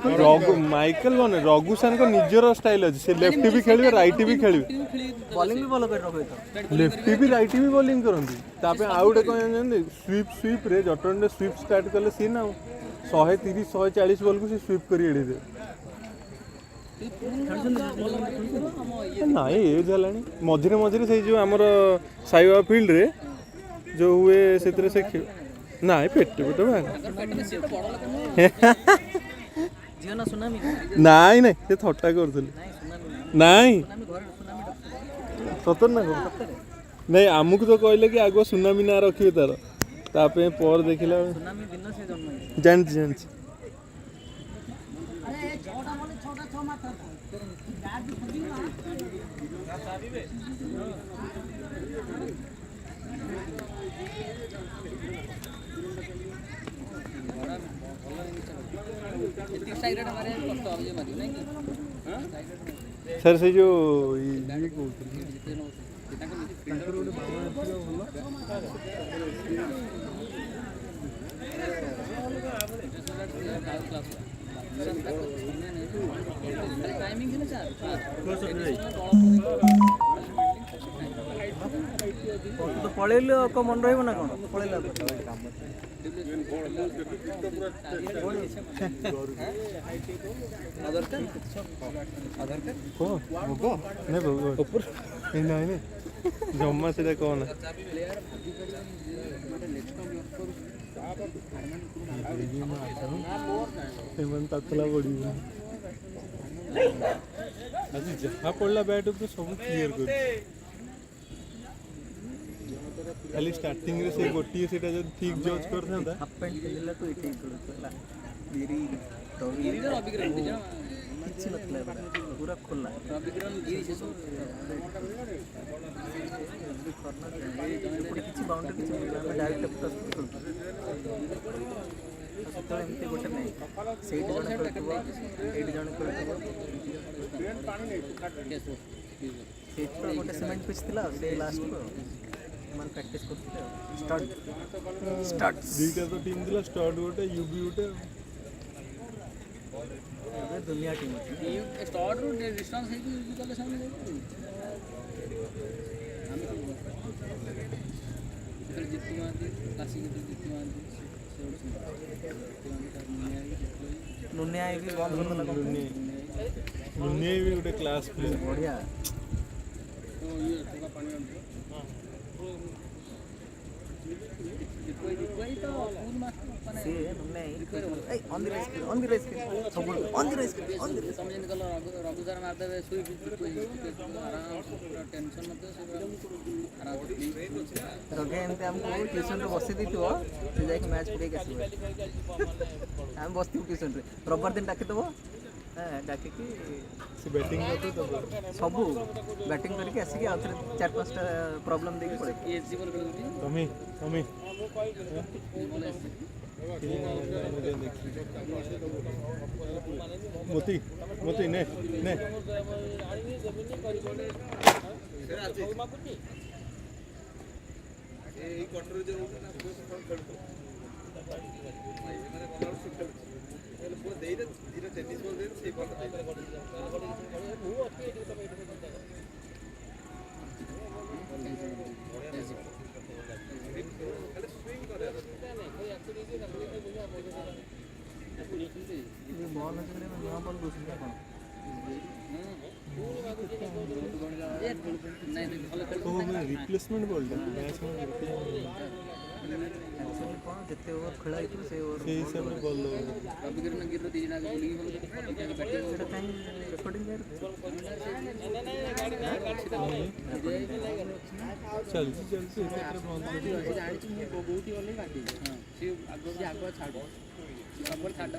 100 रघु माइकल बने रघु सान को निजर स्टाइल अछि से लेफ्ट भी खेलबे राइट भी खेलबे बॉलिंग भी फॉलो कर रखो तो लेफ्ट भी राइट भी बॉलिंग करंती तापे आउट कहन स्वीप रे जटन रे स्वीप स्टार्ट करले सी ना 130 140 बॉल को से स्वीप करी एडी दे ना ये जलानी मझिरे मझिरे से जो हमर साईवा फील्ड रे जो हुए सेतरे से ना पेट पेट भाग जीवन सुनामी नहीं नहीं से थट्टा करथले ନାଇଁ ସୁନାମି ଘରେ ସୁନାମି ଡର ସତରେ ନା କଣ ନାଇଁ ଆମକୁ ତ କହିଲେ କି ଆଗ ସୁନାମି ନାଁ ରଖିବେ ତାର ତାପରେ ପରେ ଦେଖିଲା ସୁନାମି ଦିନ ସେ ଜନ୍ମ ହେଇଛି ଜାଣିଛି ଜାଣିଛି ଆରେ 6ଟା ବଲେ 6ଟା 6 ମାରଥାନ୍ତା ବ୍ୟାଟ୍ ବି ଖଦିବ ନା ସାର୍ ସେ ଯୋଉ ତ ପଳେଇଲେ କଣ ମନେ ରହିବ ନା କଣ ପଳେଇଲା ଜମା ସେଟା କହନା ସେମାନେ ତାତଲା ପଡ଼ିବ ଆଜି ଯାହା ପଡ଼ିଲା ବ୍ୟାଟ୍ ଉପରେ ସବୁ କ୍ଲିୟର କରୁଛି ଖାଲି ଷ୍ଟାର୍ଟିଂରେ ସେ ଗୋଟିଏ ସେଇଟା ଯଦି ଠିକ୍ ଜଜ୍ କରିଥାନ୍ତା କିଛି ନଥିଲା ପୁରା ଖୋଲା କିଛି ବାଉଣ୍ଡରୀ କିଛି ଡାଇରେକ୍ଟ ସେତେବେଳେ ଏମିତି ଗୋଟେ ନାହିଁ ସେଇଠି ଜଣେ ଖେଳୁଥିବ ଏଇଠି ଜଣେ ଖେଳୁଥିବ ସେଇଥିରେ ଗୋଟେ ସିମେଣ୍ଟ ପିଚ୍ ଥିଲା ସେ ଲାଷ୍ଟକୁ ସେମାନେ ପ୍ରାକ୍ଟିସ୍ କରୁଥିଲେ ଦୁଇଟା ତ ଟିମ୍ ଥିଲା ଷ୍ଟଟ୍ ଗୋଟେ ୟୁବି ଗୋଟେ ଏବେ ଦୁନିଆ ଟିମ୍ ଅଛି ଷ୍ଟଡରୁ ଡିଷ୍ଟାନ୍ସ ହେଇକି ଗଲେ ସେମାନେ ଜିତୁ ମହାନ୍ତି କାଶୀ ଜିତୁ ମହାନ୍ତି ନୁନିଆ ବି ବନ୍ଦ କରିଦେଲା ଦୁନିଆ ବି ଗୋଟେ କ୍ଲାସ୍ ପ୍ଲେ ବଢ଼ିଆ ରଘୁସାର ମାରିଦେବେ ଟେନସନ୍ ରଘେ ଏମିତି ଆମକୁ ଟ୍ୟୁସନ୍ରେ ବସେଇ ଦେଇଥିବ ସେ ଯାଇକି ମ୍ୟାଚ୍ ପକେଇକି ଆସିବ ଆମେ ବସିଥିବୁ ଟ୍ୟୁସନ୍ରେ ରବିବାର ଦିନ ଡାକିଦେବ ଡାକିକି ସେ ବ୍ୟାଟିଂ ସବୁ ବ୍ୟାଟିଂ କରିକି ଆସିକି ଆଉ ଥରେ 4-5ଟା ପ୍ରୋବ୍ଲେମ୍ ଦେଇକି ପଳେଇ ତମେ ମୋତି ନେ ବଲ୍ ଅଛି ନୂଆ ବଲ୍ ଦଉଛନ୍ତି ଆପଣ ରିପ୍ଲେସମେଣ୍ଟ ବଲ୍ଟା କ'ଣ ଯେତେ ଓଭର ଖେଳ ହେଇଥିବ ସେଇ ଓଭର ସେଇ ହିସାବରେ ବଲ୍ ସେଇଟା କାହିଁ ରେକର୍ଡ଼ିଂ ଚାଲିଛି ଜାଣିଛି ମୁଁ ବହୁତ ଗଲେ ବାକି ସିଏ ଆଗୁଆ ଛାଡ଼ ସବୁବେଳେ ଛାଡ଼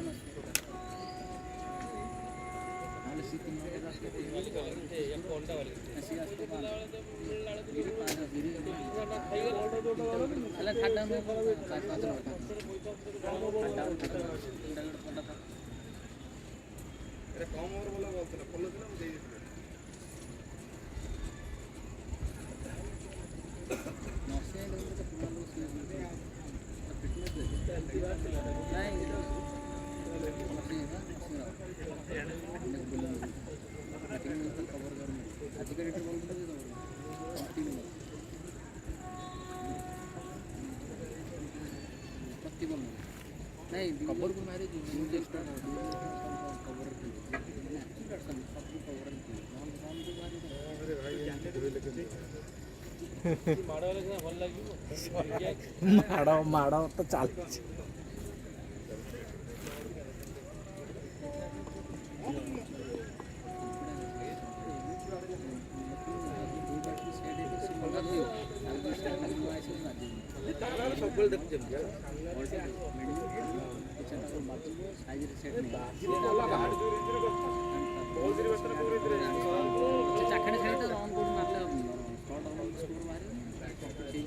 नहीं कवर को मारे जो एक्स्ट्रा कवर ମାଡ଼ ତ ଚାଲିଛି ସବୁବେଳେ ଦେଖୁଛନ୍ତି ଚାଖଣ୍ଡେ ଖେଳି ତ ରନ୍ କୋଉଠି ମାରିଲେ ସେଇ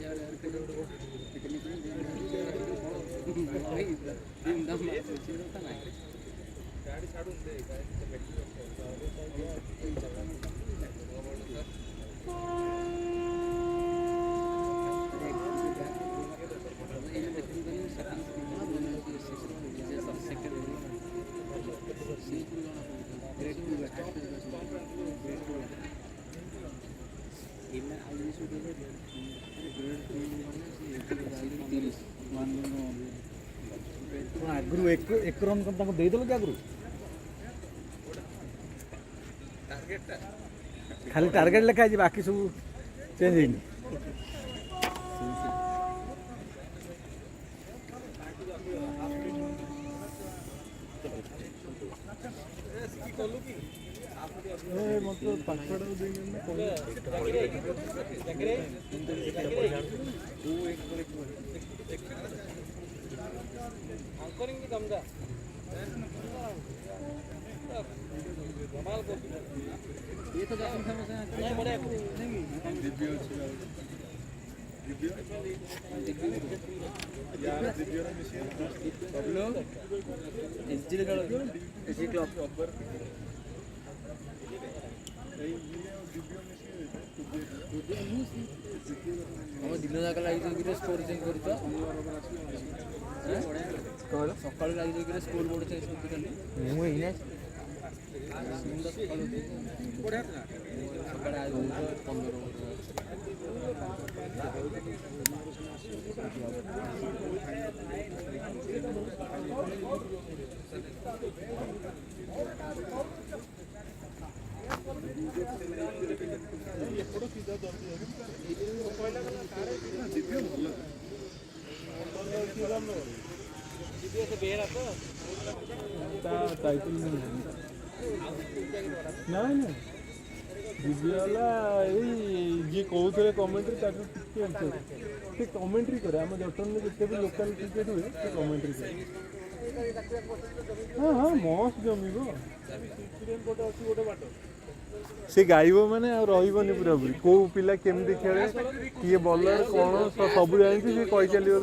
ଆଗରୁ ଏକ ରନ୍ ତାଙ୍କୁ ଦେଇଦେଲ କି ଆଗରୁ ଖାଲି ଟାର୍ଗେଟ ଲେଖା ହେଇଛି ବାକି ସବୁ ଚେଞ୍ଜ ହେଇନି। ये तो जापान फेमस है नहीं बड़े दिन जाक लगे स्कोर चेंज कर सका लगे स्कोर बोर्ड चेंज कर बेहरा तो टाइटल नहीं दिव्याला जी कहते कमेंट्री से कमेंट्री करे आम जटन में जिते भी लोकल क्रिकेट हुए से कमेंट्री करे हाँ हाँ मस्त जमीब से गाइब मैंने रही पूरापूरी कौ पिला केमती खेले किए बलर कौन सब जानती से कही चलो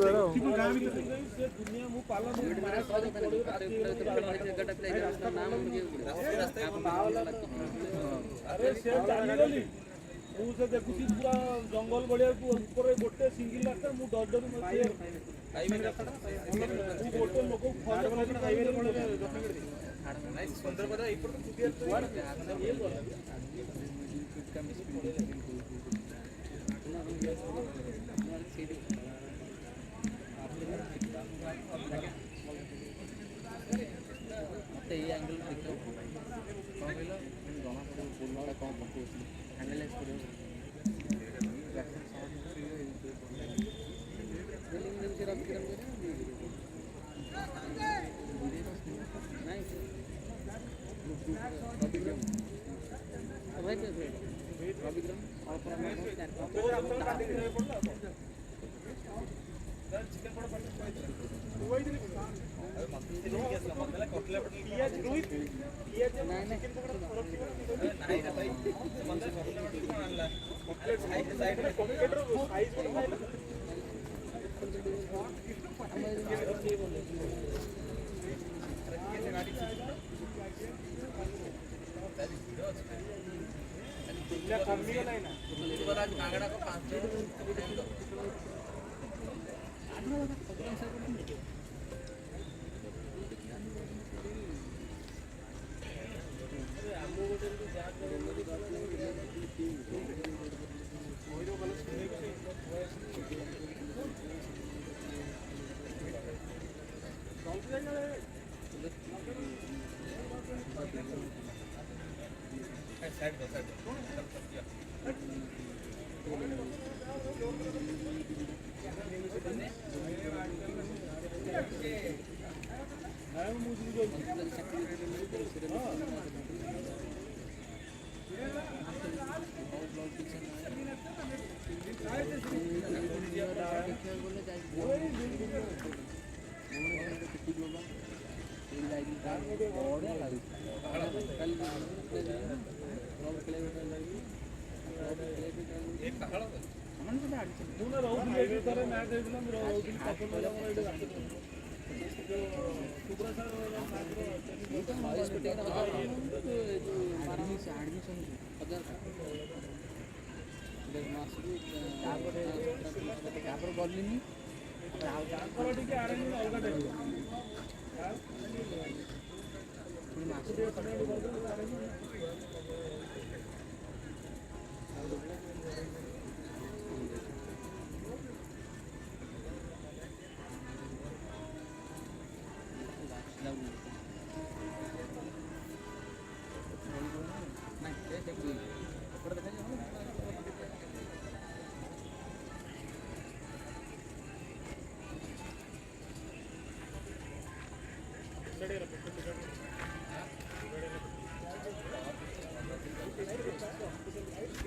तार मुझे देखुची पूरा जंगल बढ़िया गोटे सिंगल रास्ता मु डर डर गोटे लोक मत ये एंगल देख कौन कहल जना पड़े कौन पकड़ एनालाइज कर ମୁଁ ନା ରହୁଥିଲି ଏଇଠି ଥରେ ମ୍ୟାଚ୍ ହେଇଥିଲା ମୁଁ ରହୁଥିଲି ପପନ ଆମର ଏଇଠି ସୁବ୍ରା ସାର୍ ତାପରେ ଗଲିନି ତାଙ୍କର ଟିକେ ଆରେଞ୍ଜମେଣ୍ଟ ଅଲଗା ଟାଇପ୍ର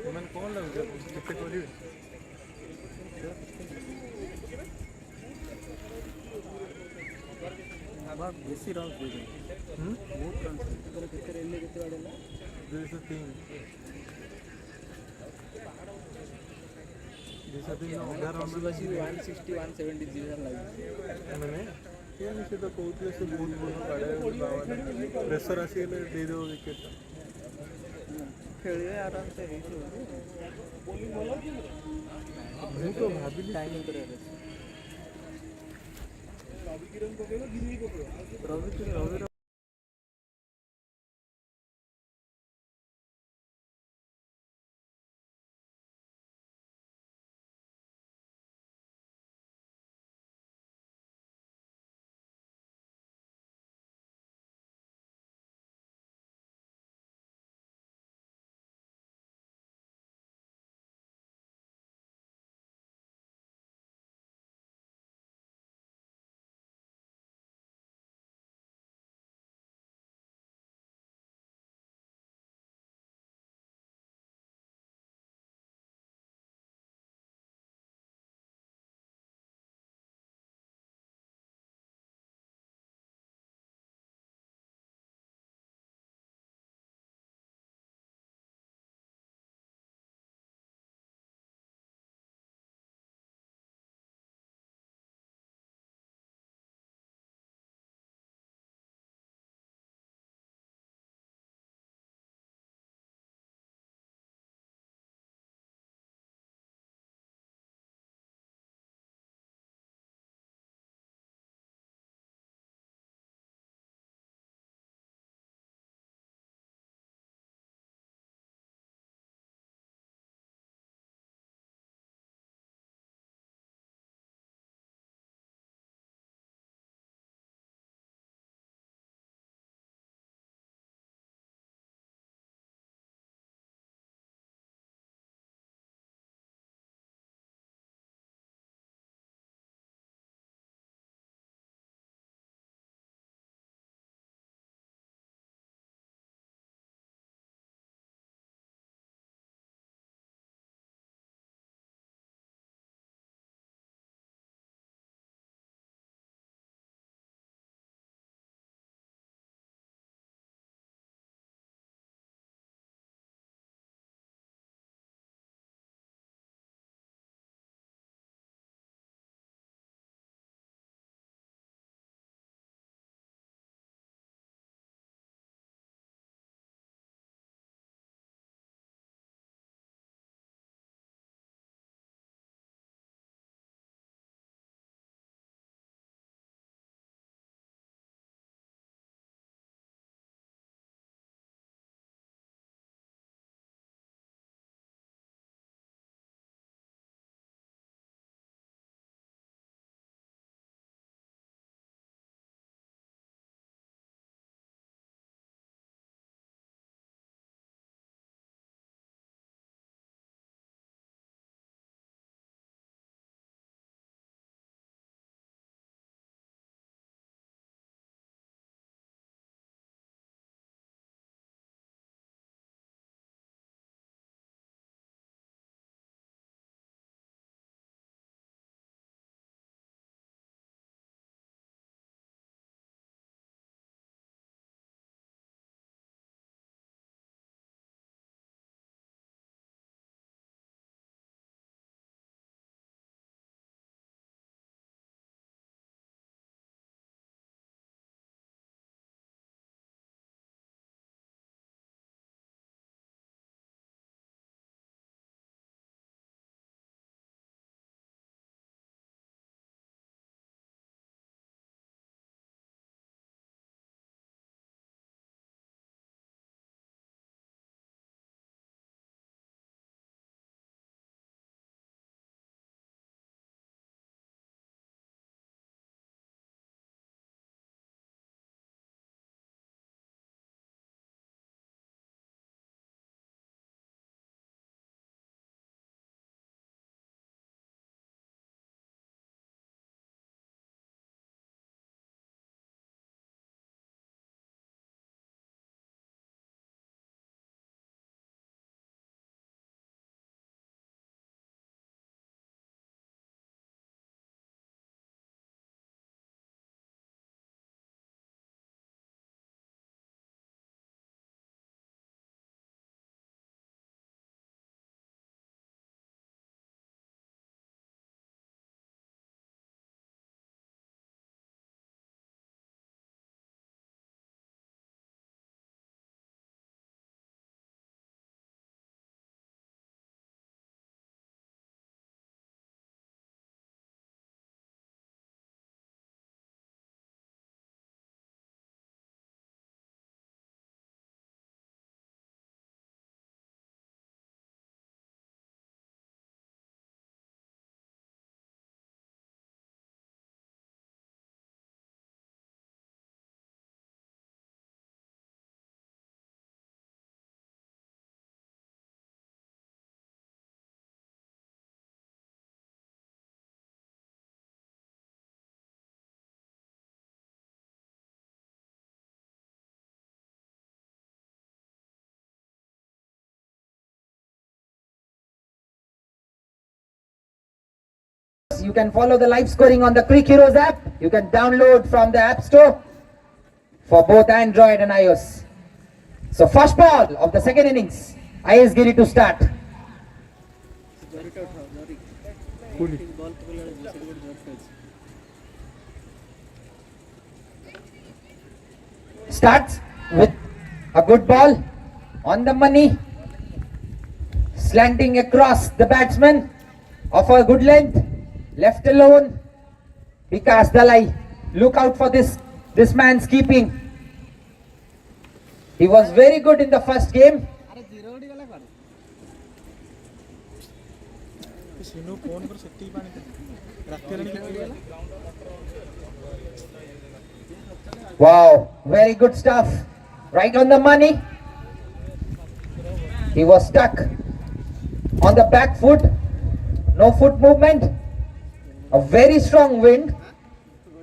ଏମାନେ କ'ଣ ଲାଗୁଛି କେତେ କରିବେ? ବେଶୀ ରନ୍ ବହୁତ ରନ୍ କେତେ ରେଲରେ କେତେ ବାଡ ହେଲା 203 160 170 ଲାଗୁଛି ମାନେ ସେ ତ କହୁଥିଲେ ସେ ବହୁତ ଭଲ ପ୍ରେସର ଆସିଗଲେ ଦେଇଦେବ ୱିକେଟ୍ ଖେଳିବେ ଆରାମସେ ହେଇଯିବ ମୁଁ ତ ଭାବିଲି ଟାଇମ୍ କରିବାର ଅଛି ରବି you can follow the live scoring on the Crick Heroes app. You can download from the App Store for both Android and iOS. So first ball of the second innings, IS Giri to start. Starts with a good ball on the money, slanting across the batsman of a good length, left alone. Vikas Dalai, look out for this man's keeping. He was very good in the first game. Wow, very good stuff. Right on the money. He was stuck on the back foot. No foot movement. A very strong wind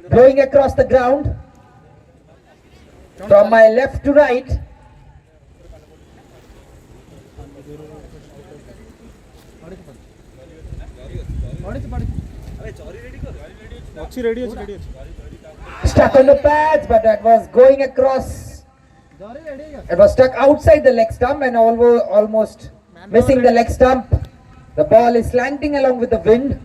blowing across the ground from my left to right. Stuck on the pads, but that was going across. It was stuck outside the leg stump and almost missing the leg stump. The ball is slanting along with the wind.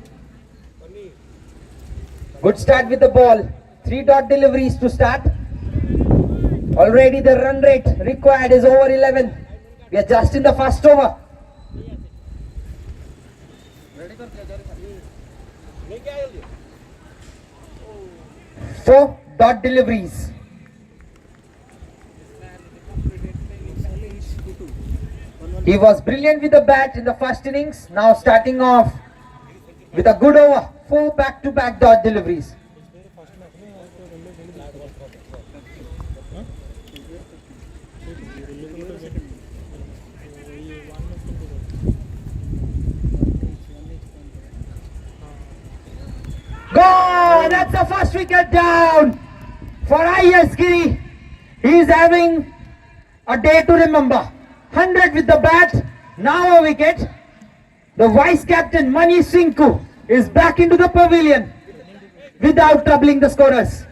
Good start with the ball. 3 dot deliveries to start. Already the run rate required is over 11. We are just in the first over. 4 dot deliveries. He was brilliant with the bat in the first innings. Now starting off with a good over. 4 back-to-back dot deliveries. Go! That's the first wicket down for IS Giri. He is having a day to remember. 100 with the bat, now a wicket. The vice captain Mani Sinku is back into the pavilion without troubling the scorers.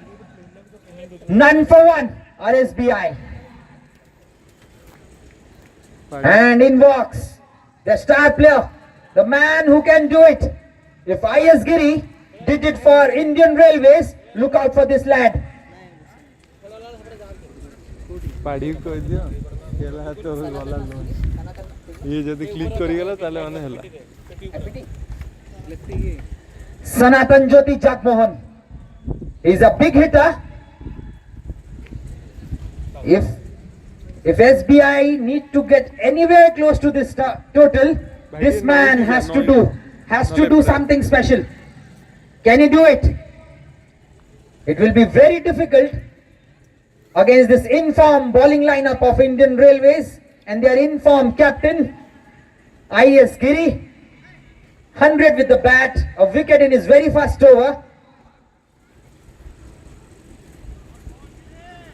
None for one, SBI. And in walks the star player, the man who can do it. If IS Giri did it for Indian Railways, look out for this lad. Sanatan Jyoti Jagmohan is a big hitter. If SBI need to get anywhere close to this total, this man has to do something special. Can he do it? It will be very difficult against this informed bowling lineup of Indian Railways and their informed captain IS Giri. 100 with the bat, a wicket in his very first over.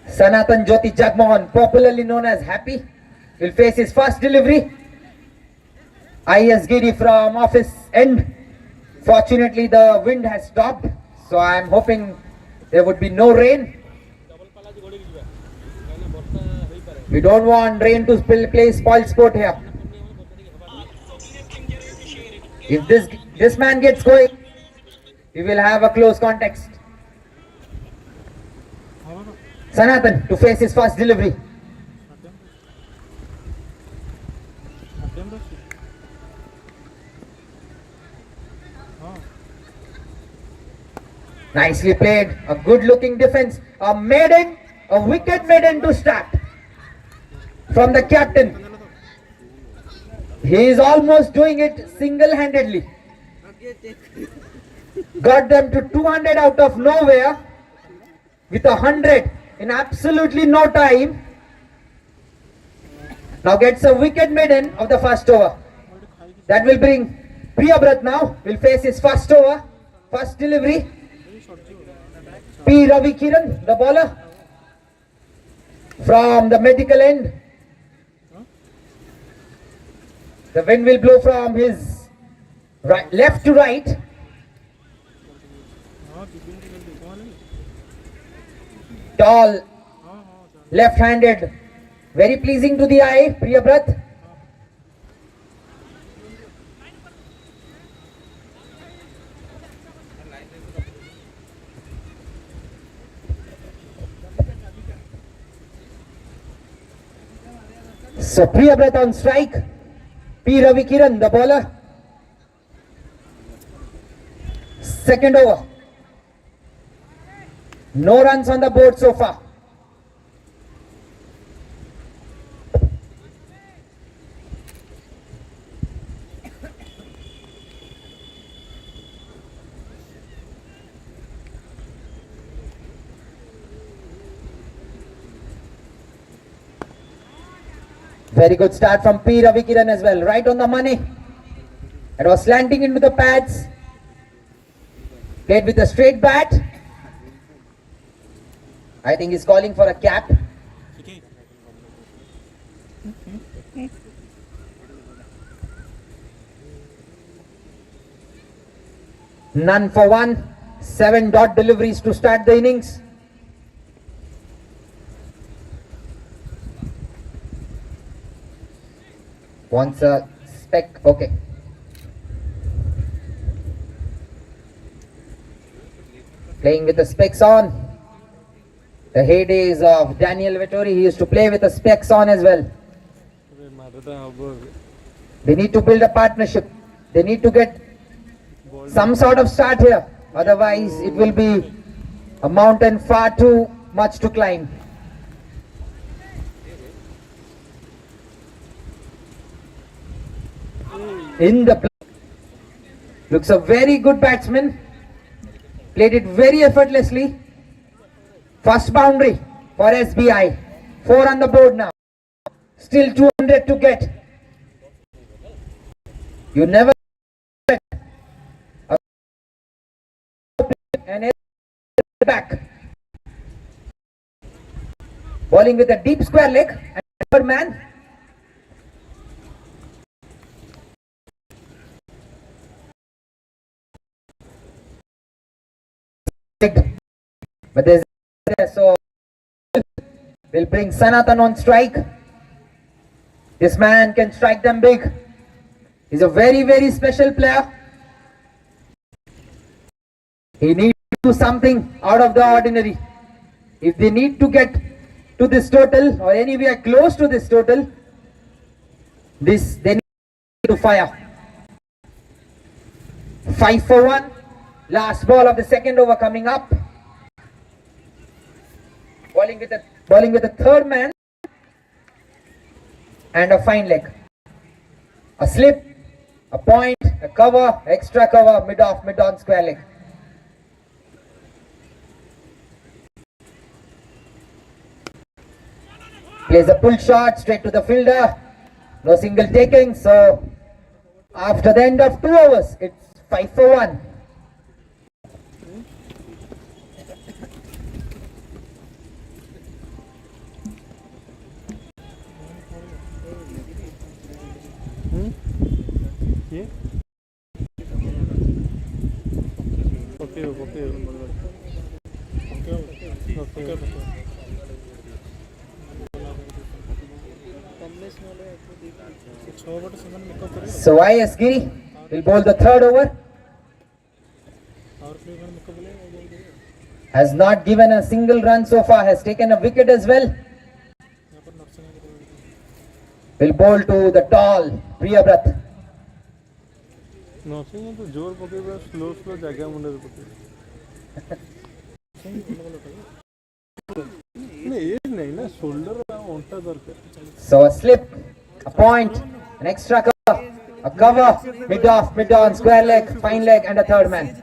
Sanatan Jyoti Jagmohan, popularly known as Happy, will face his first delivery. IS Giri from office end. Fortunately, the wind has stopped, so I am hoping there would be no rain. We don't want rain to play spoil sport here. If this man gets going, we will have a close context. Sanatan to face his first delivery. Nicely played, a good looking defense, a wicket maiden to start from the captain. He is almost doing it single-handedly. Got them to 200 out of nowhere with 100 in absolutely no time. Now gets a wicket maiden of the first over. That will bring Priyabrat now, will face his first over, first delivery. P. Ravi Kiran, the bowler, from the medical end. The wind will blow from his left to right. tall, left-handed, very pleasing to the eye, Priyabrat. So Priyabrat on strike, P. Ravi Kiran, the bowler. Second over. No runs on the board so far. Very good start from P. Ravi Kiran as well. Right on the money. It was slanting into the pads. Played with a straight bat. I think he's calling for a cap. None for one. 7 dot deliveries to start the innings. Wants a spec. Okay. Playing with the specs on. The heydays of Daniel Vettori, he used to play with the specs on as well. They need to build a partnership. They need to get some sort of start here. Otherwise, it will be a mountain far too much to climb. In the play. Looks a very good batsman. Played it very effortlessly. First boundary for SBI. 4 on the board now. Still 200 to get. You never get and back. Bowling with a deep square leg and third man. But there's so we'll bring Sanatan on strike. This man can strike them big. He's a very, very special player. He needs to do something out of the ordinary. If they need to get to this total or anywhere close to this total, they need to fire. 5 for 1. Last ball of the second over coming up. Bowling with a third man and a fine leg. A slip, a point, a cover, extra cover, mid-off, mid-on square leg. Plays a pull shot straight to the fielder. No single taking. So after the end of 2 overs, it's 5 for 1. So S Giri will bowl the third over. Has not given a single run so far, has taken a wicket as well. Will bowl to the tall Priyabrat. Nursing तो जोर पकेबा slow slow जगह मुंडे पके नहीं ये नहीं ना shoulder ओंटा दरकार. So a slip, a point, an extra cover, a cover, mid off, mid on, square leg, fine leg and a third man.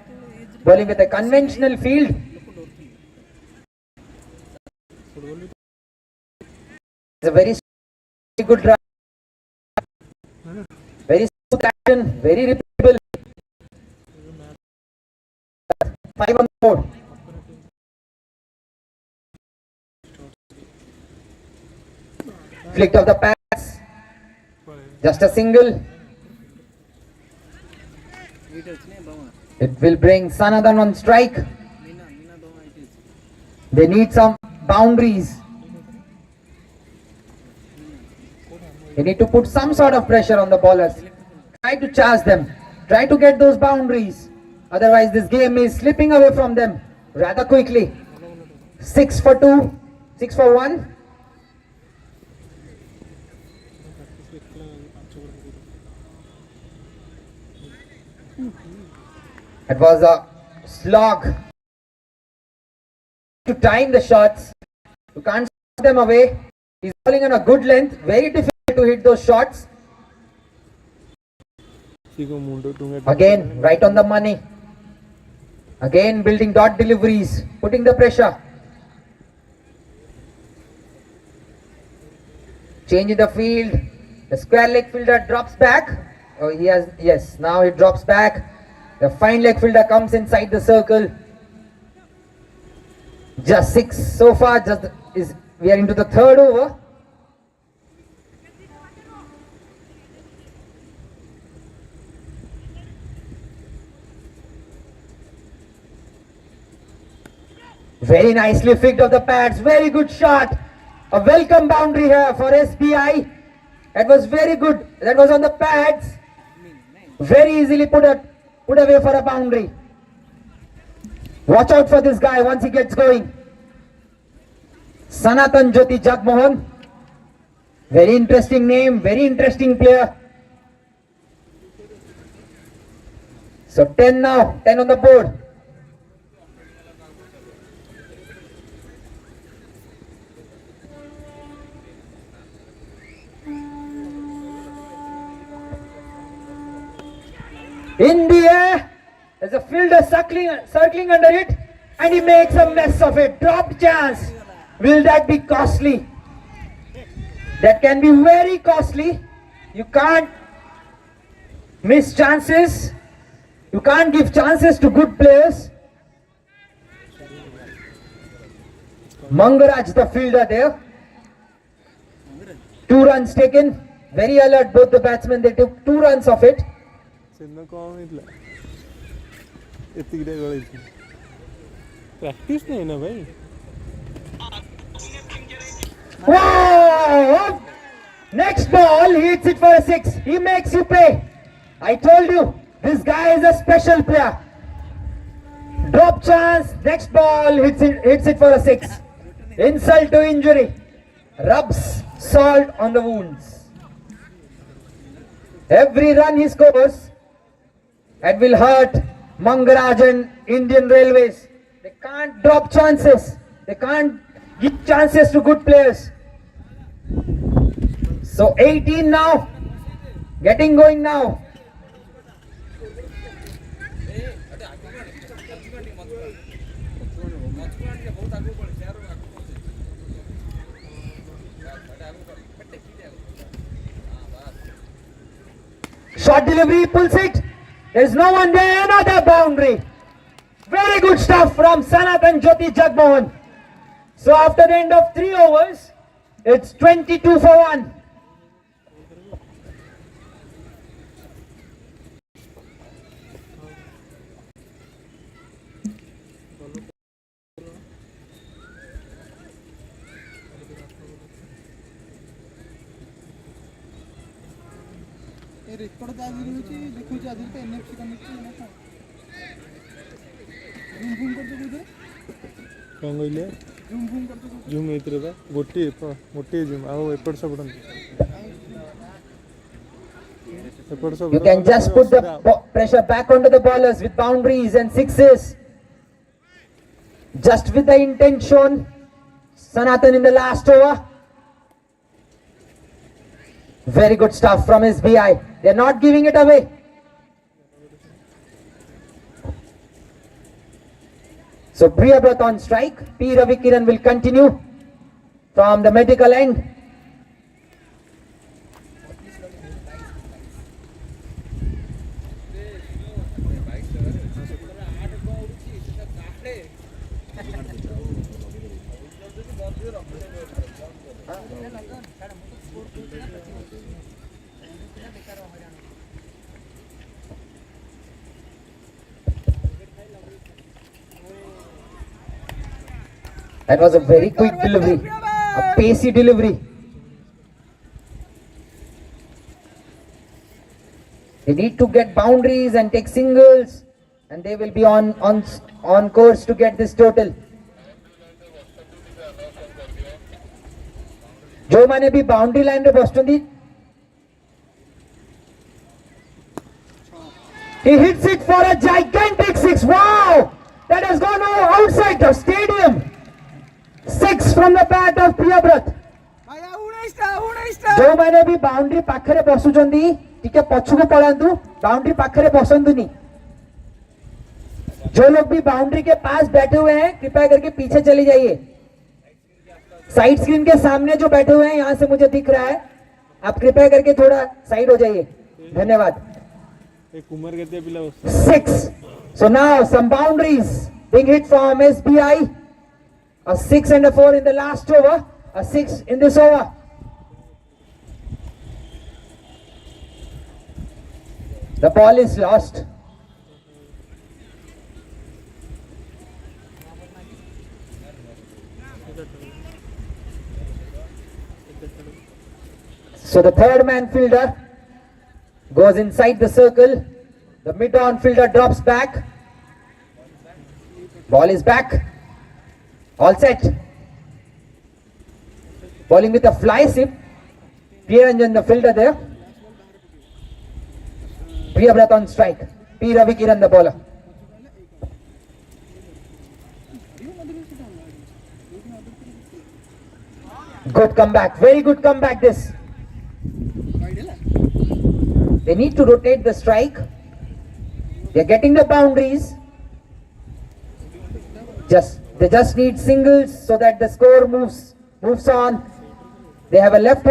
Bowling with a conventional field. It's a very good run. Very smooth action, very repeatable. 5 on the board. Flicked off the pads. Just a single. It will bring Sanatan on strike. They need some boundaries. You need to put some sort of pressure on the bowlers. Try to charge them. Try to get those boundaries. Otherwise, this game is slipping away from them rather quickly. 6 for 2, 6 for 1. It was a slog to time the shots. You can't stop them away. He's bowling on a good length. Very difficult to hit those shots. Again, right on the money. Again, building dot deliveries, putting the pressure. Change in the field. The square leg fielder drops back. Oh, he has, yes, now he drops back. The fine leg fielder comes inside the circle. Just 6 so far. We are into the third over. Very nicely flicked of the pads. Very good shot. A welcome boundary here for SBI. That was very good. That was on the pads. Very easily put away for a boundary. Watch out for this guy once he gets going. Sanatan Jyoti Jagmohan. Very interesting name. Very interesting player. So 10 now. 10 on the board. In the air, there's a fielder circling under it, and he makes a mess of it. Dropped chance. Will that be costly? That can be very costly. You can't miss chances. You can't give chances to good players. Mangaraj, the fielder there. 2 runs taken. Very alert, both the batsmen. They took 2 runs off it. Practice नहीं है ना भाई. Wow! Next ball, he hits it for a 6. He makes you pay. I told you, this guy is a special player. Drop chance. Next ball, hits it for a 6. Insult to injury. Rubs salt on the wounds. Every run he scores, it will hurt Mangaraj and Indian Railways. They can't drop chances. They can't give chances to good players. So 18 now. Getting going now. Short delivery, pulls it. There's no one there. Another boundary. Very good stuff from Sanatan Jyoti Jagmohan. So after the end of 3 overs, it's 22 for 1. Record ତ ଆଜି ରହୁଛି ଦେଖୁଛି ଆଜି ତ NFC connect ନା କଣ zoom ଫୁମ୍ କରୁଛ କୋଉଥିରେ କ'ଣ କହିଲେ ଜୁମ୍ ଫୁମ୍ କରୁଛ ଜୁମ୍ ଏଇଥିରେ ବା ଗୋଟିଏ ଜୁମ୍ ଆଉ ଏପଟ ସେପଟ You can just put the pressure back onto the bowlers with boundaries and 6s. Just with the intention. Sanatan in the last over. Very good stuff from SBI. They're not giving it away. So Priyabrat on strike. P. Ravikiran will continue from the medical end. That was a very quick delivery, a pacey delivery. They need to get boundaries and take singles, and they will be on course to get this total. जो माने भी boundary line रे basundi. He hits it for a gigantic six. Wow! That has gone outside the stadium. Six from the bat of Priyabrat. जो माने भी boundary पाखरे बसुचंदी ठीक है पछुको पळांतु बाउंड्री पाखरे बसंतुनी. जो लोग भी बाउंड्री के पास बैठे हुए हैं कृपया करके पीछे चले जाइए. साइड स्क्रीन के सामने जो बैठे हुए हैं यहां से मुझे दिख रहा है, आप कृपया करके थोड़ा साइड हो जाइए. धन्यवाद. 6. So now some boundaries being hit from SBI. A 6 and a 4 in the last over. A 6 in this over. The ball is lost. So the third man fielder goes inside the circle. The mid-on fielder drops back. Ball is back. All set. Bowling with a fly sip. Priyaranjan the fielder there. Priyabrat on strike. P. Ravi Kiran the bowler. Good comeback. Very good comeback this. They need to rotate the strike. They are getting the boundaries. They just need singles so that the score moves on. They have a left